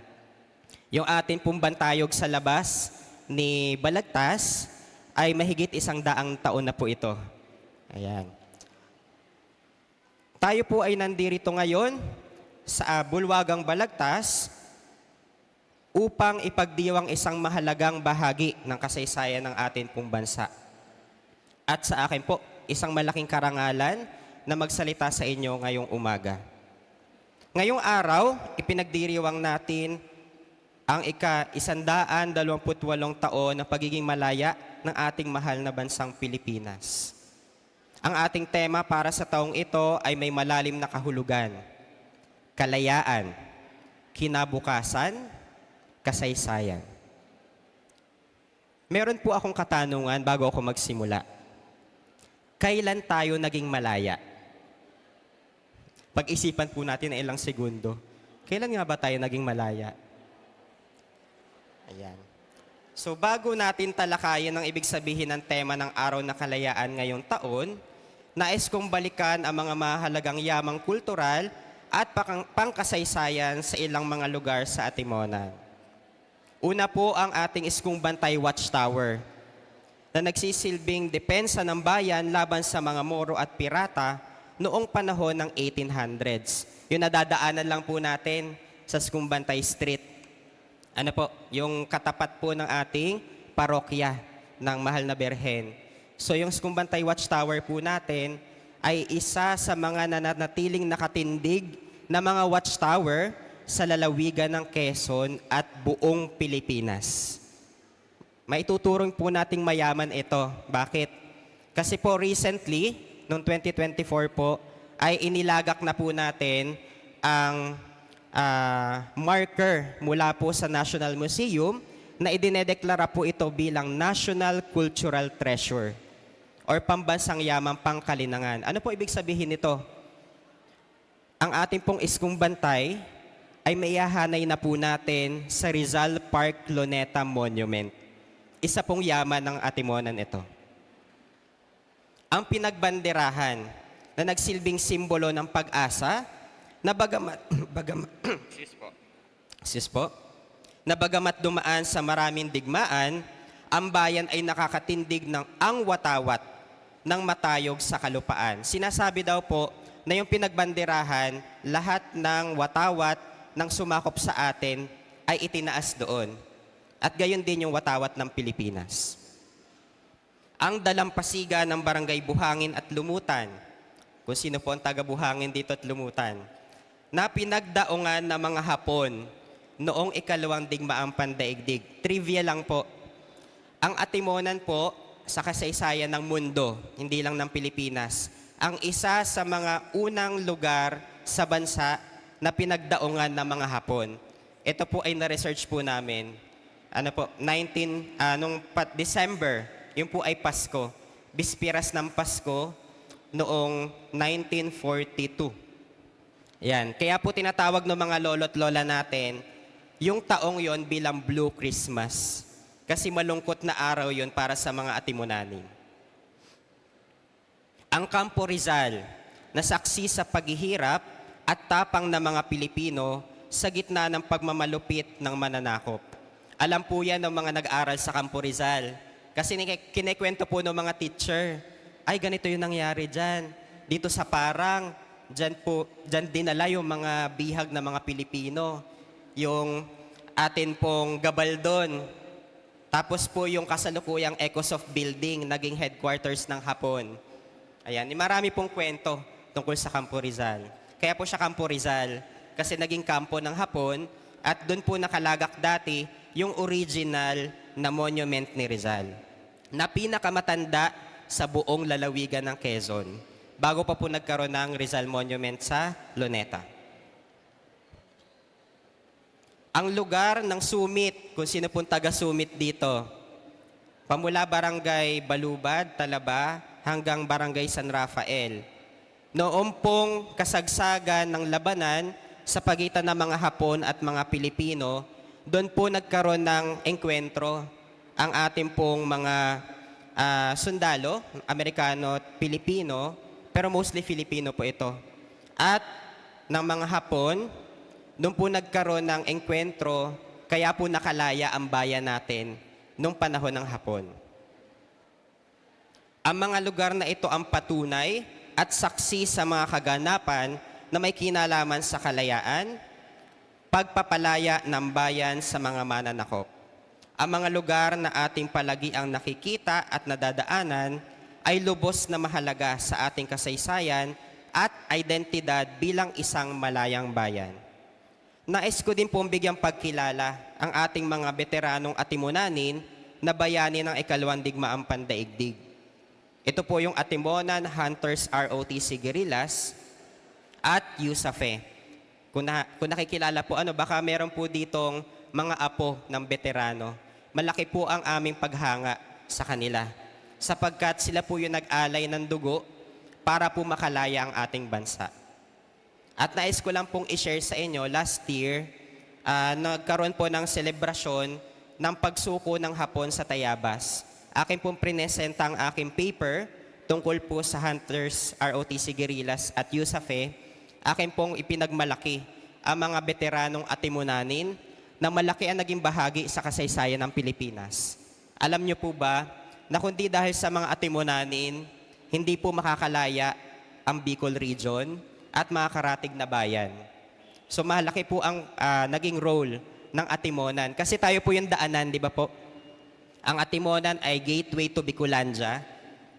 Yung ating pong bantayog sa labas ni Balagtas ay mahigit 100 taon na po ito. Ayan. Tayo po ay nandirito ngayon sa bulwagang Balagtas upang ipagdiwang isang mahalagang bahagi ng kasaysayan ng ating pong bansa. At sa akin po, isang malaking karangalan na magsalita sa inyo ngayong umaga. Ngayong araw, ipinagdiriwang natin ang ika-128 taon ng pagiging malaya ng ating mahal na bansang Pilipinas. Ang ating tema para sa taong ito ay may malalim na kahulugan. Kalayaan, kinabukasan, kasaysayan. Meron po akong katanungan bago ako magsimula. Kailan tayo naging malaya? Pag-isipan po natin na ilang segundo. Kailan nga ba tayo naging malaya? Ayan. So bago natin talakayin ang ibig sabihin ng tema ng Araw ng Kalayaan ngayong taon, nais kong balikan ang mga mahalagang yamang kultural at pangkasaysayan sa ilang mga lugar sa Atimonan. Una po ang ating Iskong Bantay Watchtower, na nagsisilbing depensa ng bayan laban sa mga Moro at pirata noong panahon ng 1800s. Yung nadadaanan lang po natin sa Scumbantay Street. Ano po, yung katapat po ng ating parokya ng Mahal na Birhen. So yung Scumbantay Watchtower po natin ay isa sa mga nananatiling nakatindig na mga watchtower sa lalawigan ng Quezon at buong Pilipinas. Maituturing po nating mayaman ito. Bakit? Kasi po recently, noong 2024 po, ay inilagak na po natin ang marker mula po sa National Museum na idinedeklara po ito bilang National Cultural Treasure or pambansang yamang pangkalinangan. Ano po ibig sabihin nito? Ang ating pong Iskong Bantay ay maihahanay na po natin sa Rizal Park Luneta Monument. isa pong yaman ng Atimonan ito. Ang pinagbanderahan na nagsilbing simbolo ng pag-asa na bagamat dumaan sa maraming digmaan, ang bayan ay nakakatindig ng ang watawat ng matayog sa kalupaan. Sinasabi daw po na yung pinagbanderahan, lahat ng watawat ng sumakop sa atin ay itinaas doon. At gayon din yung watawat ng Pilipinas. Ang dalampasiga ng Barangay Buhangin at Lumutan, kung sino po ang taga-Buhangin dito at Lumutan, na pinagdaungan ng mga Hapon noong ikalawang digmaang pandaigdig. Trivia lang po, ang Atimonan po sa kasaysayan ng mundo, hindi lang ng Pilipinas, ang isa sa mga unang lugar sa bansa na pinagdaungan ng mga Hapon. Ito po ay na-research po namin. December, yun po ay Pasko. Bispiras ng Pasko noong 1942. Yan. Kaya po tinatawag ng mga lolo't lola natin yung taong yon bilang Blue Christmas. Kasi malungkot na araw yon para sa mga Atimonanin. Ang Campo Rizal, na saksi sa paghihirap at tapang ng mga Pilipino sa gitna ng pagmamalupit ng mananakop. Alam po yan ng mga nag-aral sa Campo Rizal. Kasi kinikwento po ng mga teacher, ay ganito yung nangyari dyan. Dito sa Parang, dyan dinala yung mga bihag ng mga Pilipino. Yung atin pong Gabaldon. Tapos po yung kasalukuyang Ecosoft Building, naging headquarters ng Hapon. Ayan, marami pong kwento tungkol sa Campo Rizal. Kaya po siya Campo Rizal, kasi naging kampo ng Hapon at doon po nakalagak dati yung original na monument ni Rizal, na pinakamatanda sa buong lalawigan ng Quezon, bago pa po nagkaroon ng Rizal Monument sa Luneta. Ang lugar ng Sumit, kung sino pong taga-Sumit dito, pamula Barangay Balubad, Talaba, hanggang Barangay San Rafael. Noong pong kasagsagan ng labanan sa pagitan ng mga Hapon at mga Pilipino, doon po nagkaroon ng engkwentro ang ating pong mga sundalo, Amerikano at Pilipino, pero mostly Filipino po ito. At ng mga Hapon, doon po nagkaroon ng engkwentro, kaya po nakalaya ang bayan natin noong panahon ng Hapon. Ang mga lugar na ito ang patunay at saksi sa mga kaganapan na may kinalaman sa kalayaan, pagpapalaya ng bayan sa mga mananakop. Ang mga lugar na ating palagi ang nakikita at nadadaanan ay lubos na mahalaga sa ating kasaysayan at identidad bilang isang malayang bayan. Nais ko din pong bigyang pagkilala ang ating mga veteranong Atimonanin na bayani ng ikalawang digmaang pandaigdig. Ito po yung Atimonan Hunters ROTC Guerrillas at USAFE. Kung nakikilala po, baka meron po ditong mga apo ng veterano. Malaki po ang aming paghanga sa kanila, sapagkat sila po yung nag-alay ng dugo para po makalaya ang ating bansa. At nais ko lang pong i-share sa inyo, last year, nagkaroon po ng selebrasyon ng pagsuko ng Hapon sa Tayabas. Akin pong prinesenta ang aking paper tungkol po sa Hunters, ROTC Guerrillas at USAFE. Akin pong ipinagmalaki ang mga veteranong Atimonanin na malaki ang naging bahagi sa kasaysayan ng Pilipinas. Alam niyo po ba na kundi dahil sa mga Atimonanin, hindi po makakalaya ang Bicol Region at mga karatig na bayan. So malaki po ang naging role ng Atimonan. Kasi tayo po yung daanan, di ba po? Ang Atimonan ay gateway to Bicolandia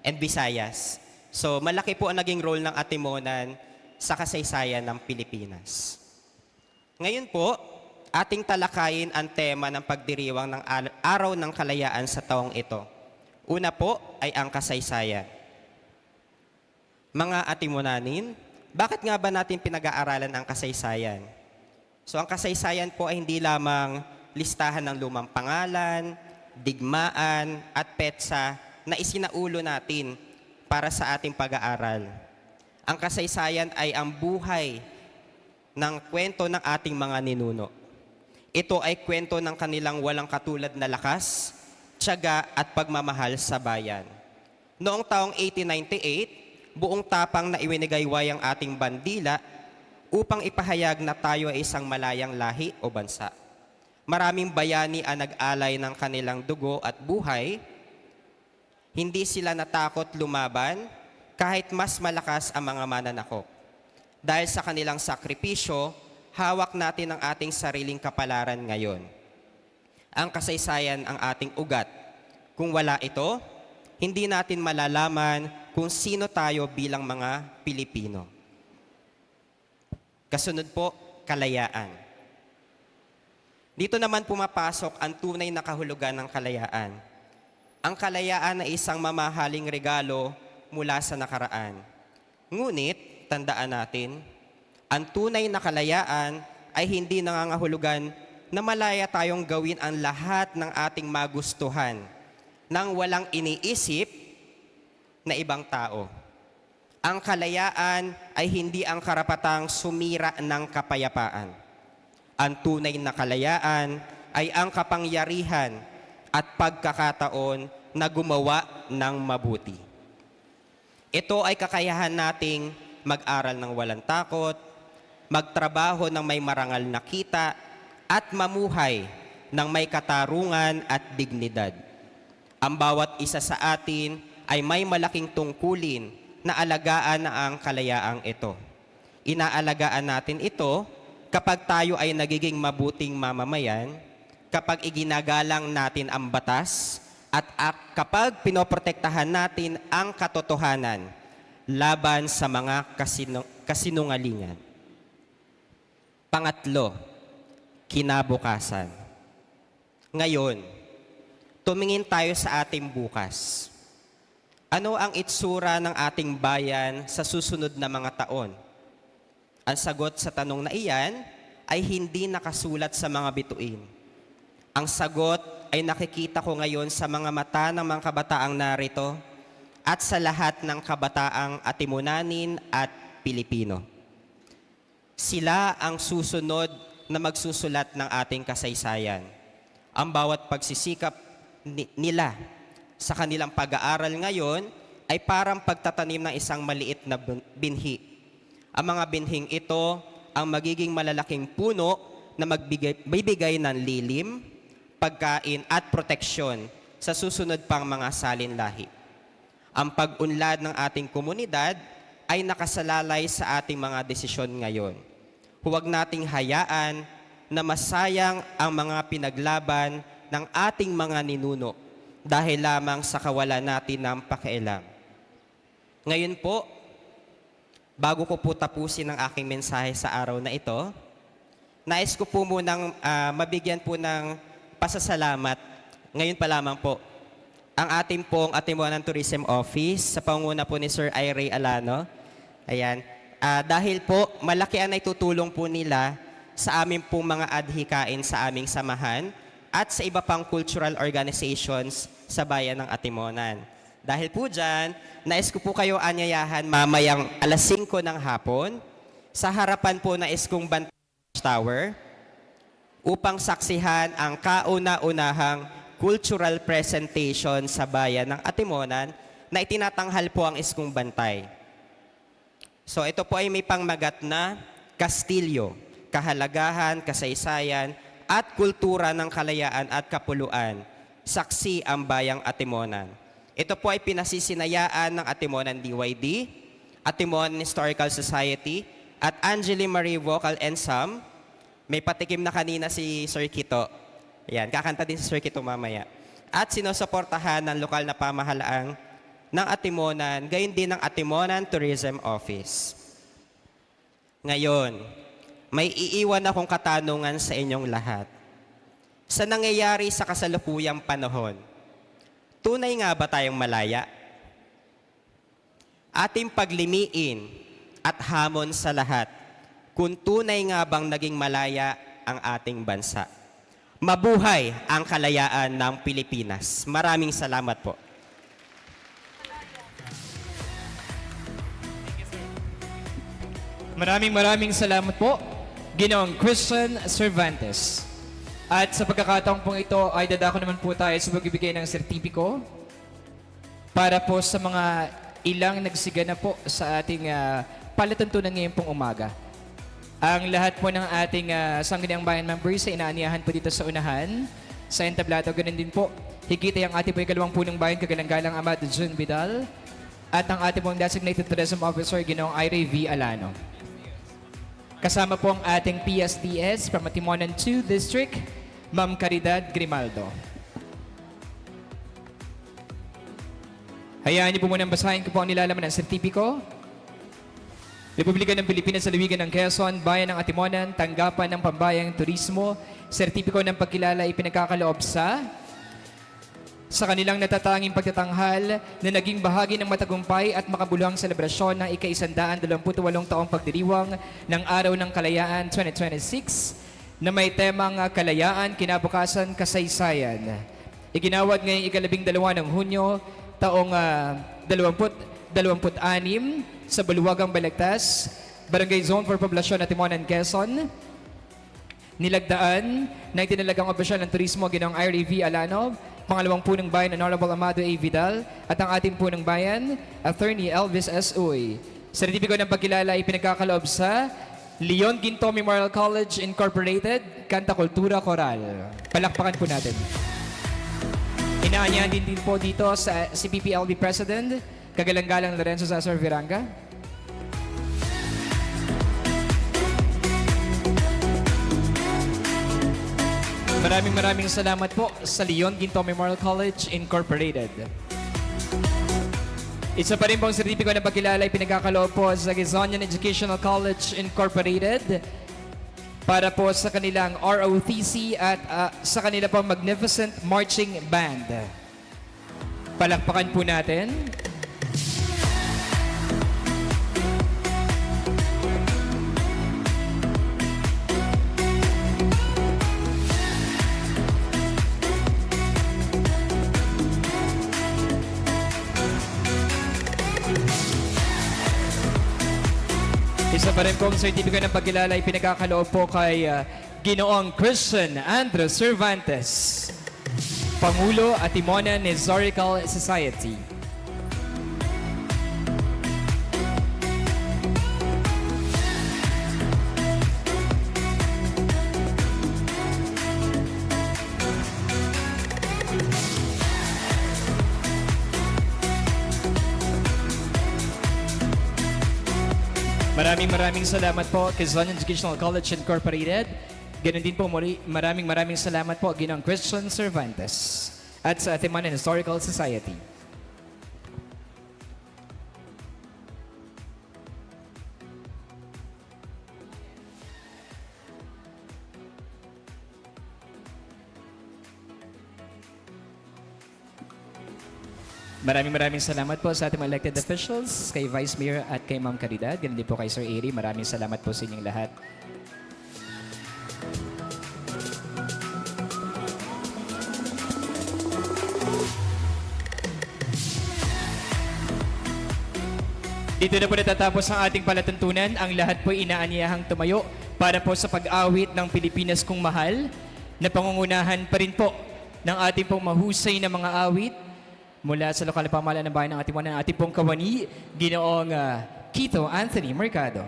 and Visayas. So malaki po ang naging role ng Atimonan sa kasaysayan ng Pilipinas. Ngayon po, ating talakayin ang tema ng pagdiriwang ng Araw ng Kalayaan sa taong ito. Una po ay ang kasaysayan. Mga Atimonanin, bakit nga ba natin pinag-aaralan ang kasaysayan? So ang kasaysayan po ay hindi lamang listahan ng lumang pangalan, digmaan, at petsa na isinaulo natin para sa ating pag-aaral. Ang kasaysayan ay ang buhay ng kwento ng ating mga ninuno. Ito ay kwento ng kanilang walang katulad na lakas, tiyaga at pagmamahal sa bayan. Noong taong 1898, buong tapang na iwinigayway ang ating bandila upang ipahayag na tayo ay isang malayang lahi o bansa. Maraming bayani ang nag-alay ng kanilang dugo at buhay. Hindi sila natakot lumaban kahit mas malakas ang mga mananakop. Dahil sa kanilang sakripisyo, hawak natin ang ating sariling kapalaran ngayon. Ang kasaysayan ang ating ugat. Kung wala ito, hindi natin malalaman kung sino tayo bilang mga Pilipino. Kasunod po, kalayaan. Dito naman pumapasok ang tunay na kahulugan ng kalayaan. Ang kalayaan ay isang mamahaling regalo mula sa nakaraan. Ngunit, tandaan natin, ang tunay na kalayaan ay hindi nangangahulugan na malaya tayong gawin ang lahat ng ating magustuhan nang walang iniisip na ibang tao. Ang kalayaan ay hindi ang karapatang sumira ng kapayapaan. Ang tunay na kalayaan ay ang kapangyarihan at pagkakataon na gumawa ng mabuti. Ito ay kakayahan nating mag-aral ng walang takot, magtrabaho ng may marangal na kita, at mamuhay ng may katarungan at dignidad. Ang bawat isa sa atin ay may malaking tungkulin na alagaan na ang kalayaang ito. Inaalagaan natin ito kapag tayo ay nagiging mabuting mamamayan, kapag iginagalang natin ang batas, at kapag pinoprotektahan natin ang katotohanan laban sa mga kasinungalingan. Pangatlo, kinabukasan. Ngayon, tumingin tayo sa ating bukas. Ano ang itsura ng ating bayan sa susunod na mga taon? Ang sagot sa tanong na iyan ay hindi nakasulat sa mga bituin. Ang sagot ay nakikita ko ngayon sa mga mata ng mga kabataang narito at sa lahat ng kabataang Atimunanin at Pilipino. Sila ang susunod na magsusulat ng ating kasaysayan. Ang bawat pagsisikap nila sa kanilang pag-aaral ngayon ay parang pagtatanim ng isang maliit na binhi. Ang mga binhing ito ang magiging malalaking puno na magbibigay ng lilim, pagkain at proteksyon sa susunod pang mga salinlahi. Ang pag-unlad ng ating komunidad ay nakasalalay sa ating mga desisyon ngayon. Huwag nating hayaan na masayang ang mga pinaglaban ng ating mga ninuno dahil lamang sa kawalan natin ng pakialam. Ngayon po, bago ko po tapusin ang aking mensahe sa araw na ito, nais ko po munang mabigyan po ng pasasalamat. Ngayon pa lamang po, ang ating pong Atimuanan Tourism Office sa pangunguna po ni Sir Ray Alano. Ayan. Dahil po, malaki ang naitutulong po nila sa aming pong mga adhikain sa aming samahan at sa iba pang cultural organizations sa bayan ng Atimonan. Dahil po dyan, nais ko po kayo anyayahan mamayang 5:00 ng hapon sa harapan po na Iskong Bantay Tower upang saksihan ang kauna-unahang cultural presentation sa bayan ng Atimonan na itinatanghal po ang Iskong Bantay. So ito po ay may pangmagat na kastilyo, kahalagahan, kasaysayan, at kultura ng kalayaan at kapuluan, saksi ang bayang Atimonan. Ito po ay pinasisinayaan ng Atimonan DYD, Atimonan Historical Society, at Angeli Marie Vocal Ensemble. May patikim na kanina si Sir Kito. Ayan, kakanta din si Sir Kito mamaya. At sinusuportahan ng lokal na pamahalaang ng Atimonan, gayon din ng Atimonan Tourism Office. Ngayon, may iiwan akong katanungan sa inyong lahat. Sa nangyayari sa kasalukuyang panahon, tunay nga ba tayong malaya? Ating paglimiin at hamon sa lahat kung tunay nga bang naging malaya ang ating bansa. Mabuhay ang kalayaan ng Pilipinas. Maraming salamat po. Maraming salamat po, Ginoong Christian Cervantes. At sa pagkakataong pong ito ay dadako naman po tayo sa pagbibigay ng sertipiko para po sa mga ilang nagsigana po sa ating palatuntunan ngayon pong umaga. Ang lahat po ng ating Sangguniang Bayan members ay inaaniyahan po dito sa unahan, sa entablado. Ganun din po, higit ay ang ating po ikalawang punong bayan, kagalang-galang Amado Jun Vidal, at ang ating pong designated tourism officer, Ginoong Ira V. Alano. Kasama po ang ating PSDS from Atimonan 2 District, Ma'am Caridad Grimaldo. Hayaan niyo po munang basahin ko po ang nilalaman ng sertipiko. Republika ng Pilipinas sa Lalawigan ng Quezon, Bayan ng Atimonan, tanggapan ng Pambayang Turismo, sertipiko ng pagkilala ipinagkakaloob sa kanilang natatanging pagtatanghal na naging bahagi ng matagumpay at makabuluhang selebrasyon ng ika-128 taong pagdiriwang ng Araw ng Kalayaan 2026 na may temang Kalayaan, Kinabukasan, Kasaysayan. Iginawad ngayong ika-12 ng Hunyo, taong 2026 sa Baluwagang Balagtas, Barangay Zone for Poblasyon at Timonan, Quezon. Nilagdaan na itinalagang opisyal ng turismo Ginoong Ira V. Alano, pangalawang punong bayan Honorable Amado A. Vidal, at ang ating punong bayan, Attorney Elvis S. Uy. Sertipiko ng pagkilala ay pinagkakaloob sa Leon Ginto Memorial College Incorporated, Kanta Kultura Coral. Palakpakan po natin. Inaanyahan din po dito sa CPPLB President, kagalang-galang Lorenzo Cesar Viranga. Maraming salamat po sa Leon Ginto Memorial College Incorporated. Isa pa rin pong sertipiko na pagkilala ay pinagkakaloob po sa Quezonian Educational College Incorporated para po sa kanilang ROTC at sa kanila pong Magnificent Marching Band. Palakpakan po natin. Isa pa rin pong sertipiko ng pagkilala ay pinagkakaloob po kay Ginoong Christian Andres Cervantes, Pangulo at Timonan Historical Society. Maraming salamat po Quezon Educational College Incorporated. Ganun din po maraming salamat po Ginoong Christian Cervantes at sa Timonan Historical Society. Maraming salamat po sa ating mga elected officials, kay Vice Mayor at kay Ma'am Caridad. Ganun din po kay Sir Eri. Maraming salamat po sa inyong lahat. Dito na po natatapos ang ating palatuntunan. Ang lahat po inaanyahang tumayo para po sa pag-awit ng Pilipinas kong mahal na pangungunahan pa rin po ng ating pong mahusay na mga awit mula sa lokal na pamahalaan ng bayan ng ating pong kawani, Ginoong Quito Anthony Mercado.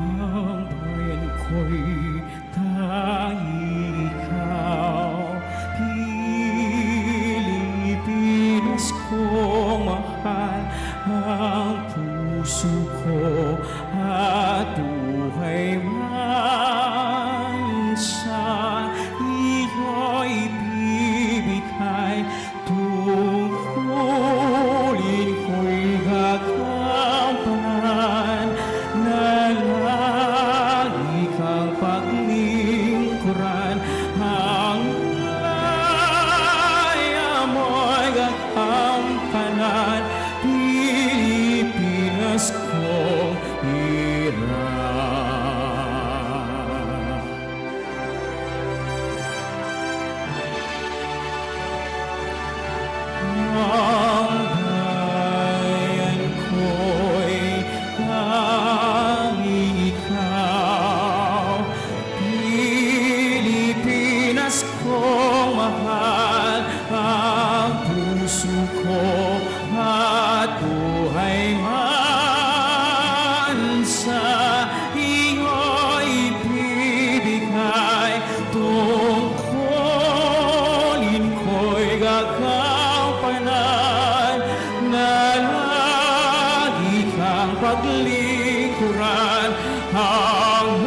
Ang bayan ko'y tanging ikaw, Pilipinas kong mahal. ang bayan ko'y tanging ikaw. Pilipinas kong mahal, ang puso ko at buhay man sa iyo'y ibibigay. Tungkulin ko'y gagampanan na lagi kang paglingkuran. Ang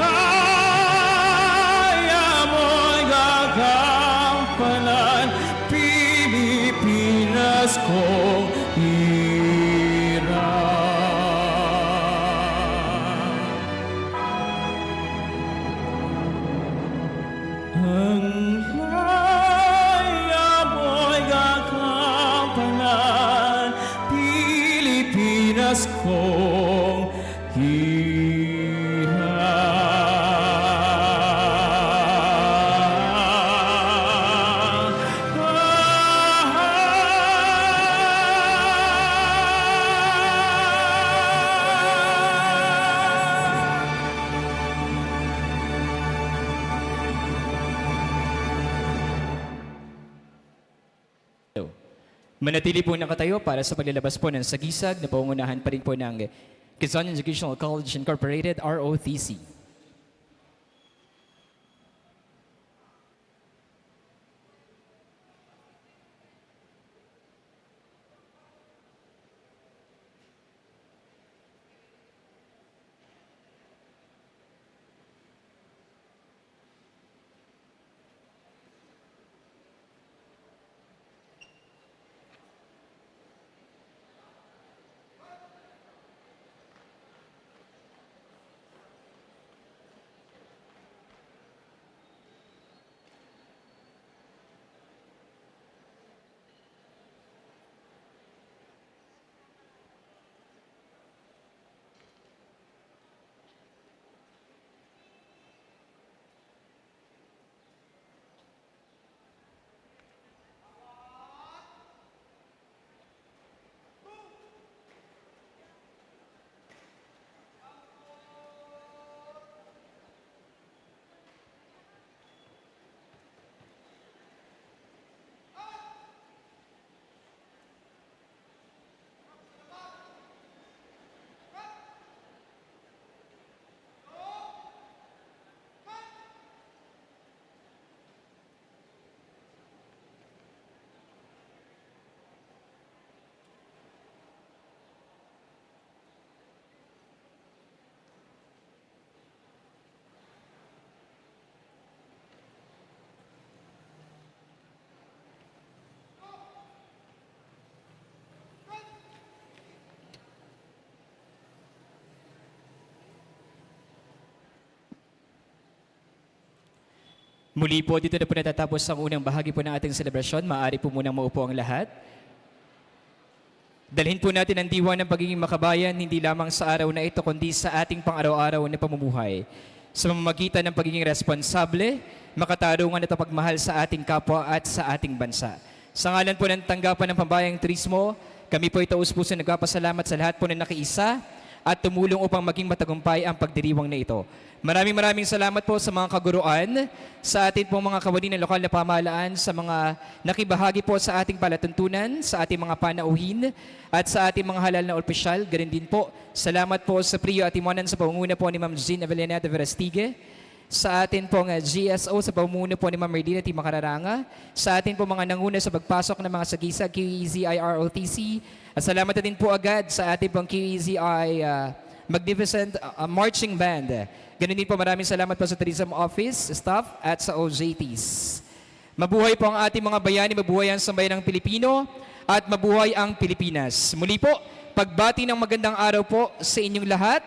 mo'y gagampanan, Pilipinas kong hirap. Ang laya mo'y gagampanan, Pilipinas kong Manatili po nakatayo para sa paglalabas po ng sagisag na pangungunahan pa rin po ng Quezon Educational College Incorporated, ROTC. Muli po, dito na po natatapos ang unang bahagi po ng ating selebrasyon. Maaari po munang maupo ang lahat. Dalhin po natin ang diwa ng pagiging makabayan, hindi lamang sa araw na ito, kundi sa ating pang-araw-araw na pamumuhay. Sa mamamagitan ng pagiging responsable, makatarungan at pagmahal sa ating kapwa at sa ating bansa. Sa ngalan po ng tanggapan ng Pambayang Turismo, kami po ay taus-puso nagpapasalamat sa lahat po na nakiisa at tumulong upang maging matagumpay ang pagdiriwang na ito. Maraming salamat po sa mga kaguruan, sa ating pong mga kawani ng lokal na pamahalaan, sa mga nakibahagi po sa ating palatuntunan, sa ating mga panauhin, at sa ating mga halal na opisyal. Ganun din po, salamat po sa Prio at Timonan sa pamumuno po ni Ma'am Jean Avellaneda Verastige, sa atin pong GSO sa pamumuno po ni Ma'am Merdina T. Macararanga, sa atin po mga nanguna sa pagpasok ng mga sagisag QEZI ROTC, at salamat na din po agad sa ating pong QEZI Magnificent Marching Band. Ganun din po, maraming salamat po sa Tourism Office, staff, at sa OJTs. Mabuhay po ang ating mga bayani, mabuhay ang sambayan ng Pilipino, at mabuhay ang Pilipinas. Muli po, pagbati ng magandang araw po sa inyong lahat.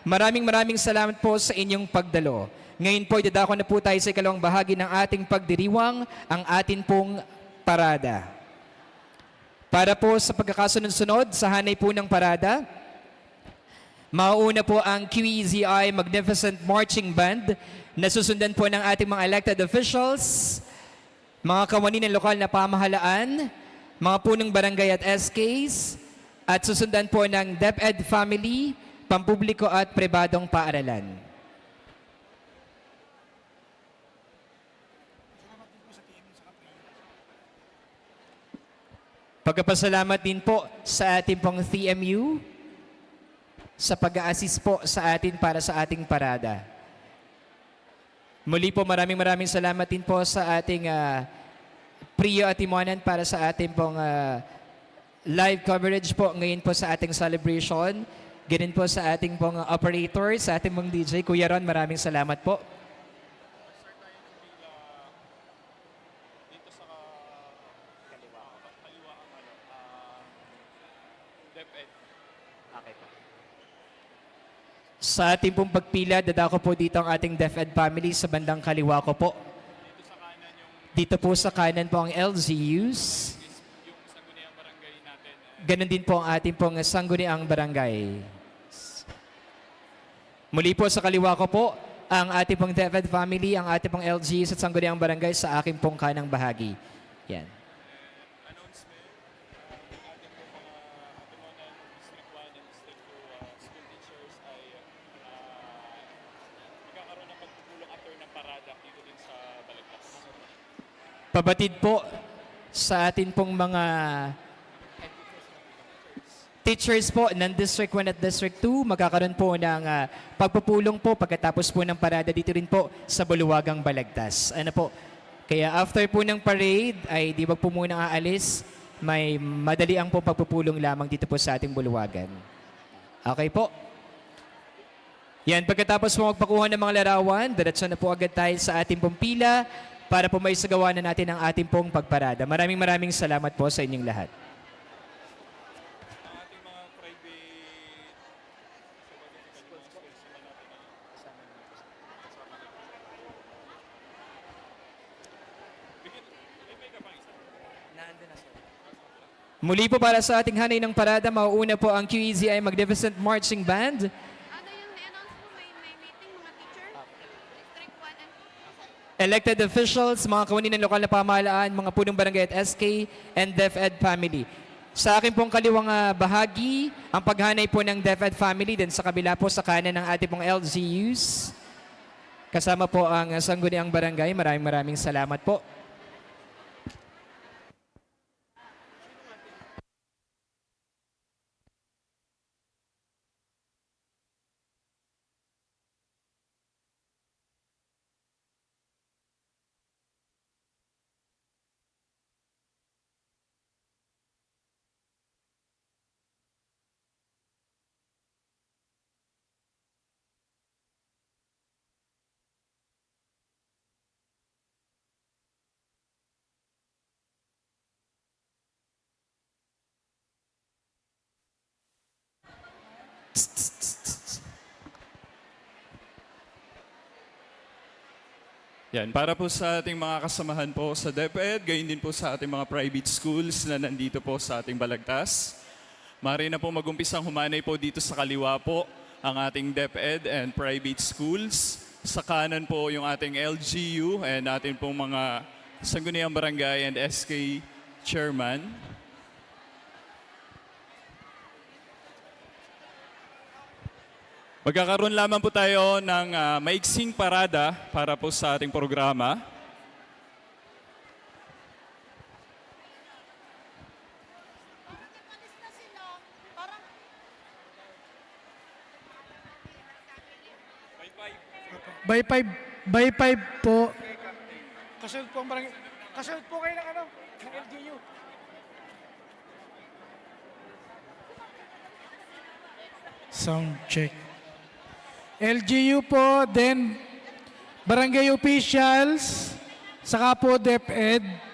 Maraming salamat po sa inyong pagdalo. Ngayon po, idadako na po tayo sa ikalawang bahagi ng ating pagdiriwang, ang atin pong parada. Para po sa pagkakasunod-sunod, sa hanay po ng parada, mauuna po ang QEZI Magnificent Marching Band na susundan po ng ating mga elected officials, mga kawani ng lokal na pamahalaan, mga punong barangay at SKs, at susundan po ng DepEd Family, pampubliko at pribadong paaralan. Pagkapasalamat din po sa ating pong TMU sa pag-a-assist po sa atin para sa ating parada. Muli po maraming salamat din po sa ating Prio at Timonan para sa ating pong live coverage po ngayon po sa ating celebration. Ganun po sa ating pong operator, sa ating pong DJ. Kuya Ron, maraming salamat po. Sa ating pong pagpila, dadako po dito ang ating DepEd family sa bandang kaliwa ko po. Dito po sa kanan po ang LGUs. Ganon din po ang ating pong sangguniang barangay. Muli po sa kaliwa ko po, ang ating pong DepEd family, ang ating pong LGUs at sangguniang barangay sa aking pong kanang bahagi. Yan. Pabatid po sa atin pong mga teachers po ng District 1 at District 2, magkakaroon po ng pagpupulong po pagkatapos po ng parada dito rin po sa Buluwagang Balagtas. Ano po? Kaya after po ng parade ay di ba po muna aalis, may madali ang po pagpupulong lamang dito po sa ating Buluwagan. Okay po? Yan, pagkatapos po magpakuha ng mga larawan, diretso na po agad tayo sa ating pong pila para po may sagawa na natin ang ating pong pagparada. Maraming salamat po sa inyong lahat. Muli po para sa ating hanay ng parada, mauuna po ang QEZI Magnificent Marching Band. Elected officials, mga kawani ng lokal na pamahalaan, mga punong barangay at SK, and DepEd family. Sa akin pong kaliwang bahagi, ang paghanay po ng DepEd family, din sa kabila po sa kanan ng ating pong LGUs. Kasama po ang sangguniang barangay. Maraming salamat po. Yan, para po sa ating mga kasamahan po sa DepEd, gayon din po sa ating mga private schools na nandito po sa ating Balagtas. Maaari na po mag-umpisang humanay po dito sa kaliwa po ang ating DepEd and private schools. Sa kanan po yung ating LGU and ating pong mga sangguniang barangay and SK chairman. Magkakaroon lamang po tayo ng maiksing parada para po sa ating programa. By 5 po. Kasunod po ang barangay. Kasunod po kayo ng ng LGU. Sound check. LGU po, then barangay officials, saka po DepEd.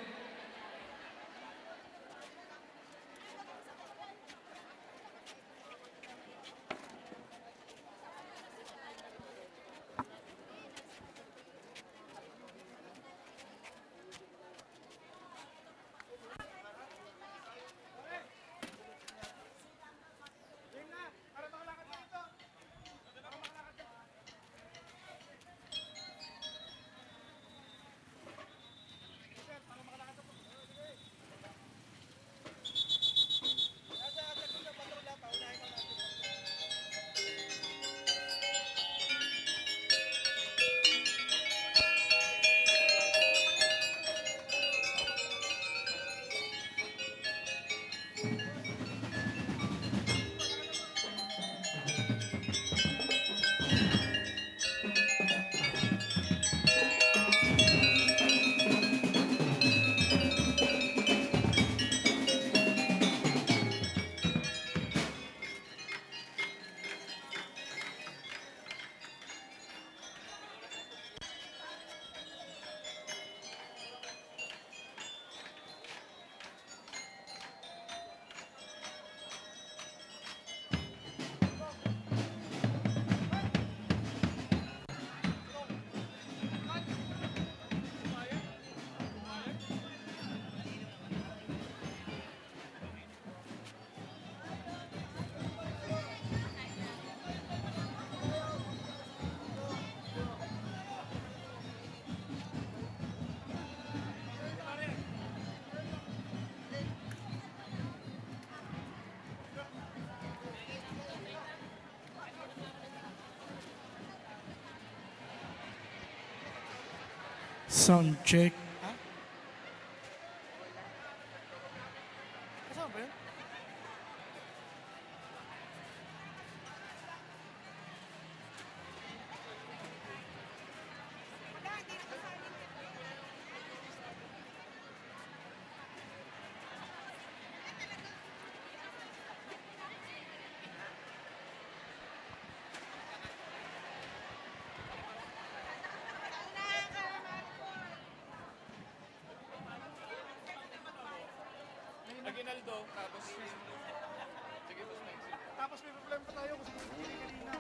Sound check. Ha? Kasama ba yun? Tapos may problema pa tayo kasi hindi kanina.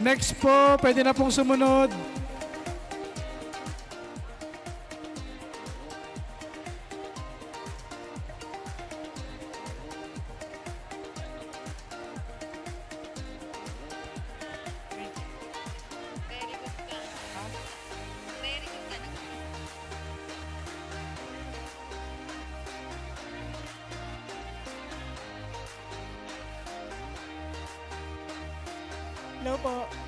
Next po, pwede na pong sumunod. Hello po.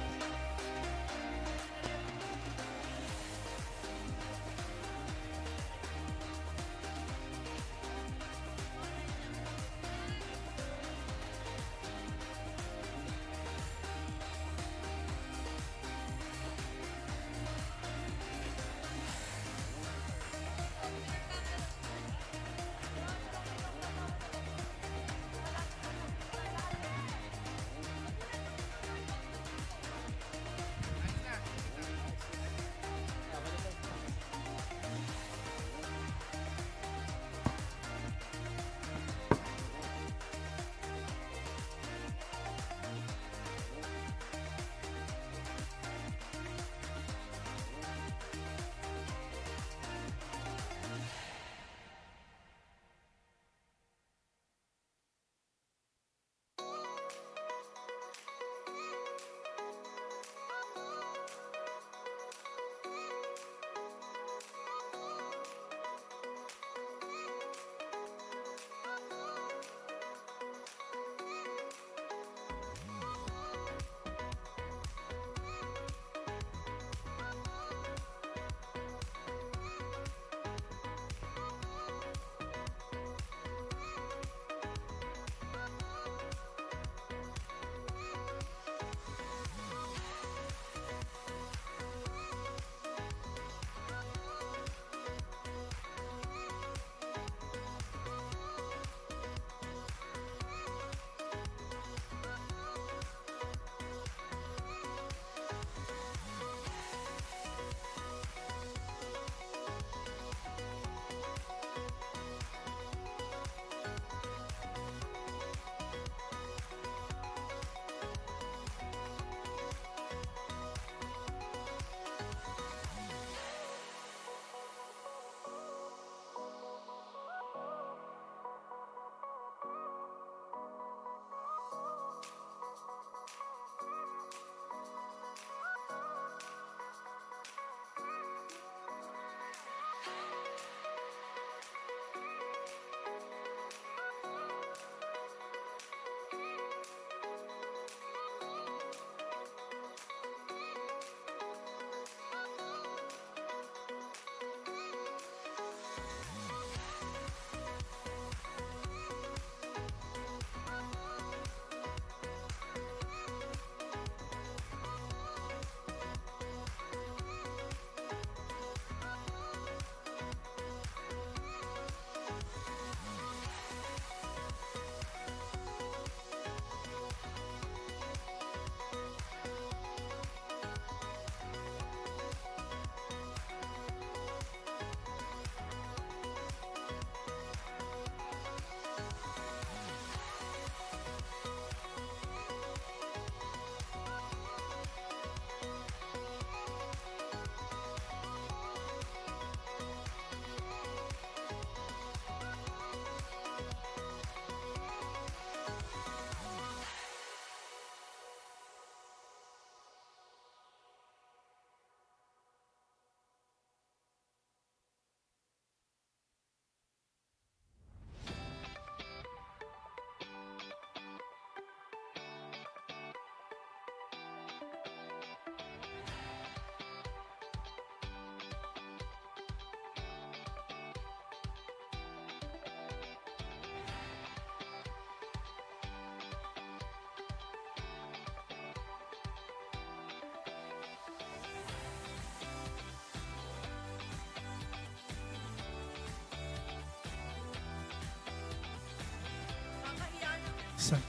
Sa-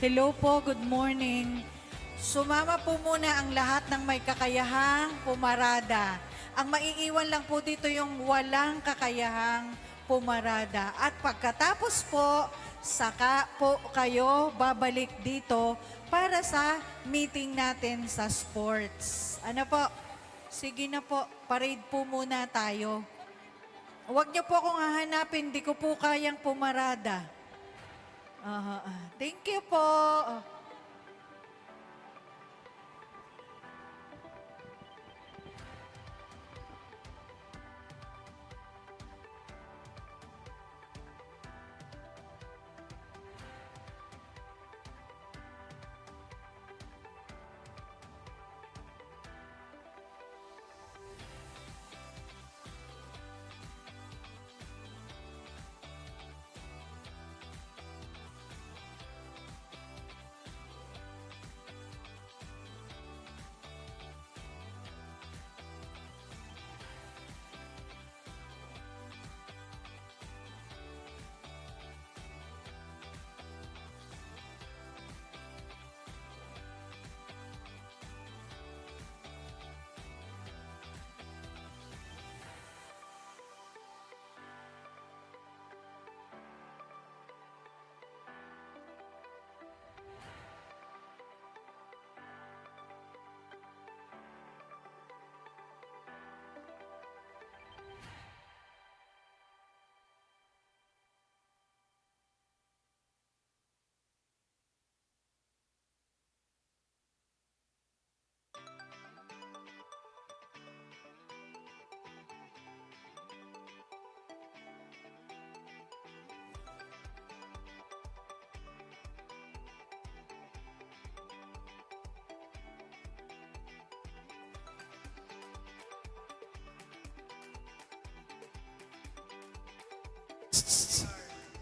Hello po, good morning. Sumama po muna ang lahat ng may kakayahang pumarada. Ang maiiwan lang po dito yung walang kakayahang pumarada. At pagkatapos po, saka po kayo babalik dito para sa meeting natin sa sports. Ano po? Sige na po, parade po muna tayo. Huwag niyo po akong hahanapin, di ko po kayang pumarada. Thank you po.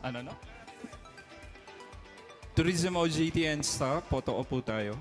Ano no? Tourism OJT and staff, photo po tayo.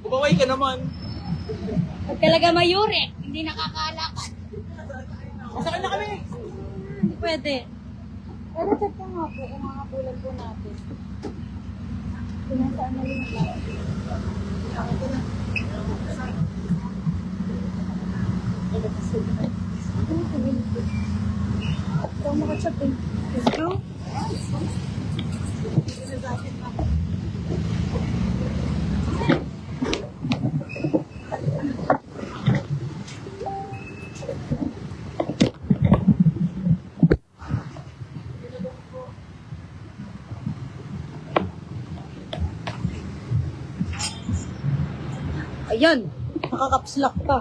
Bumaway ka naman. Pag talaga mayure, hindi nakakalakad. Masakay na kami. Hindi pwede. Pero check ka nga po kung mga bulan po natin. Let's go. Ayan, nakakapslak pa.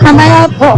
Mamaya po.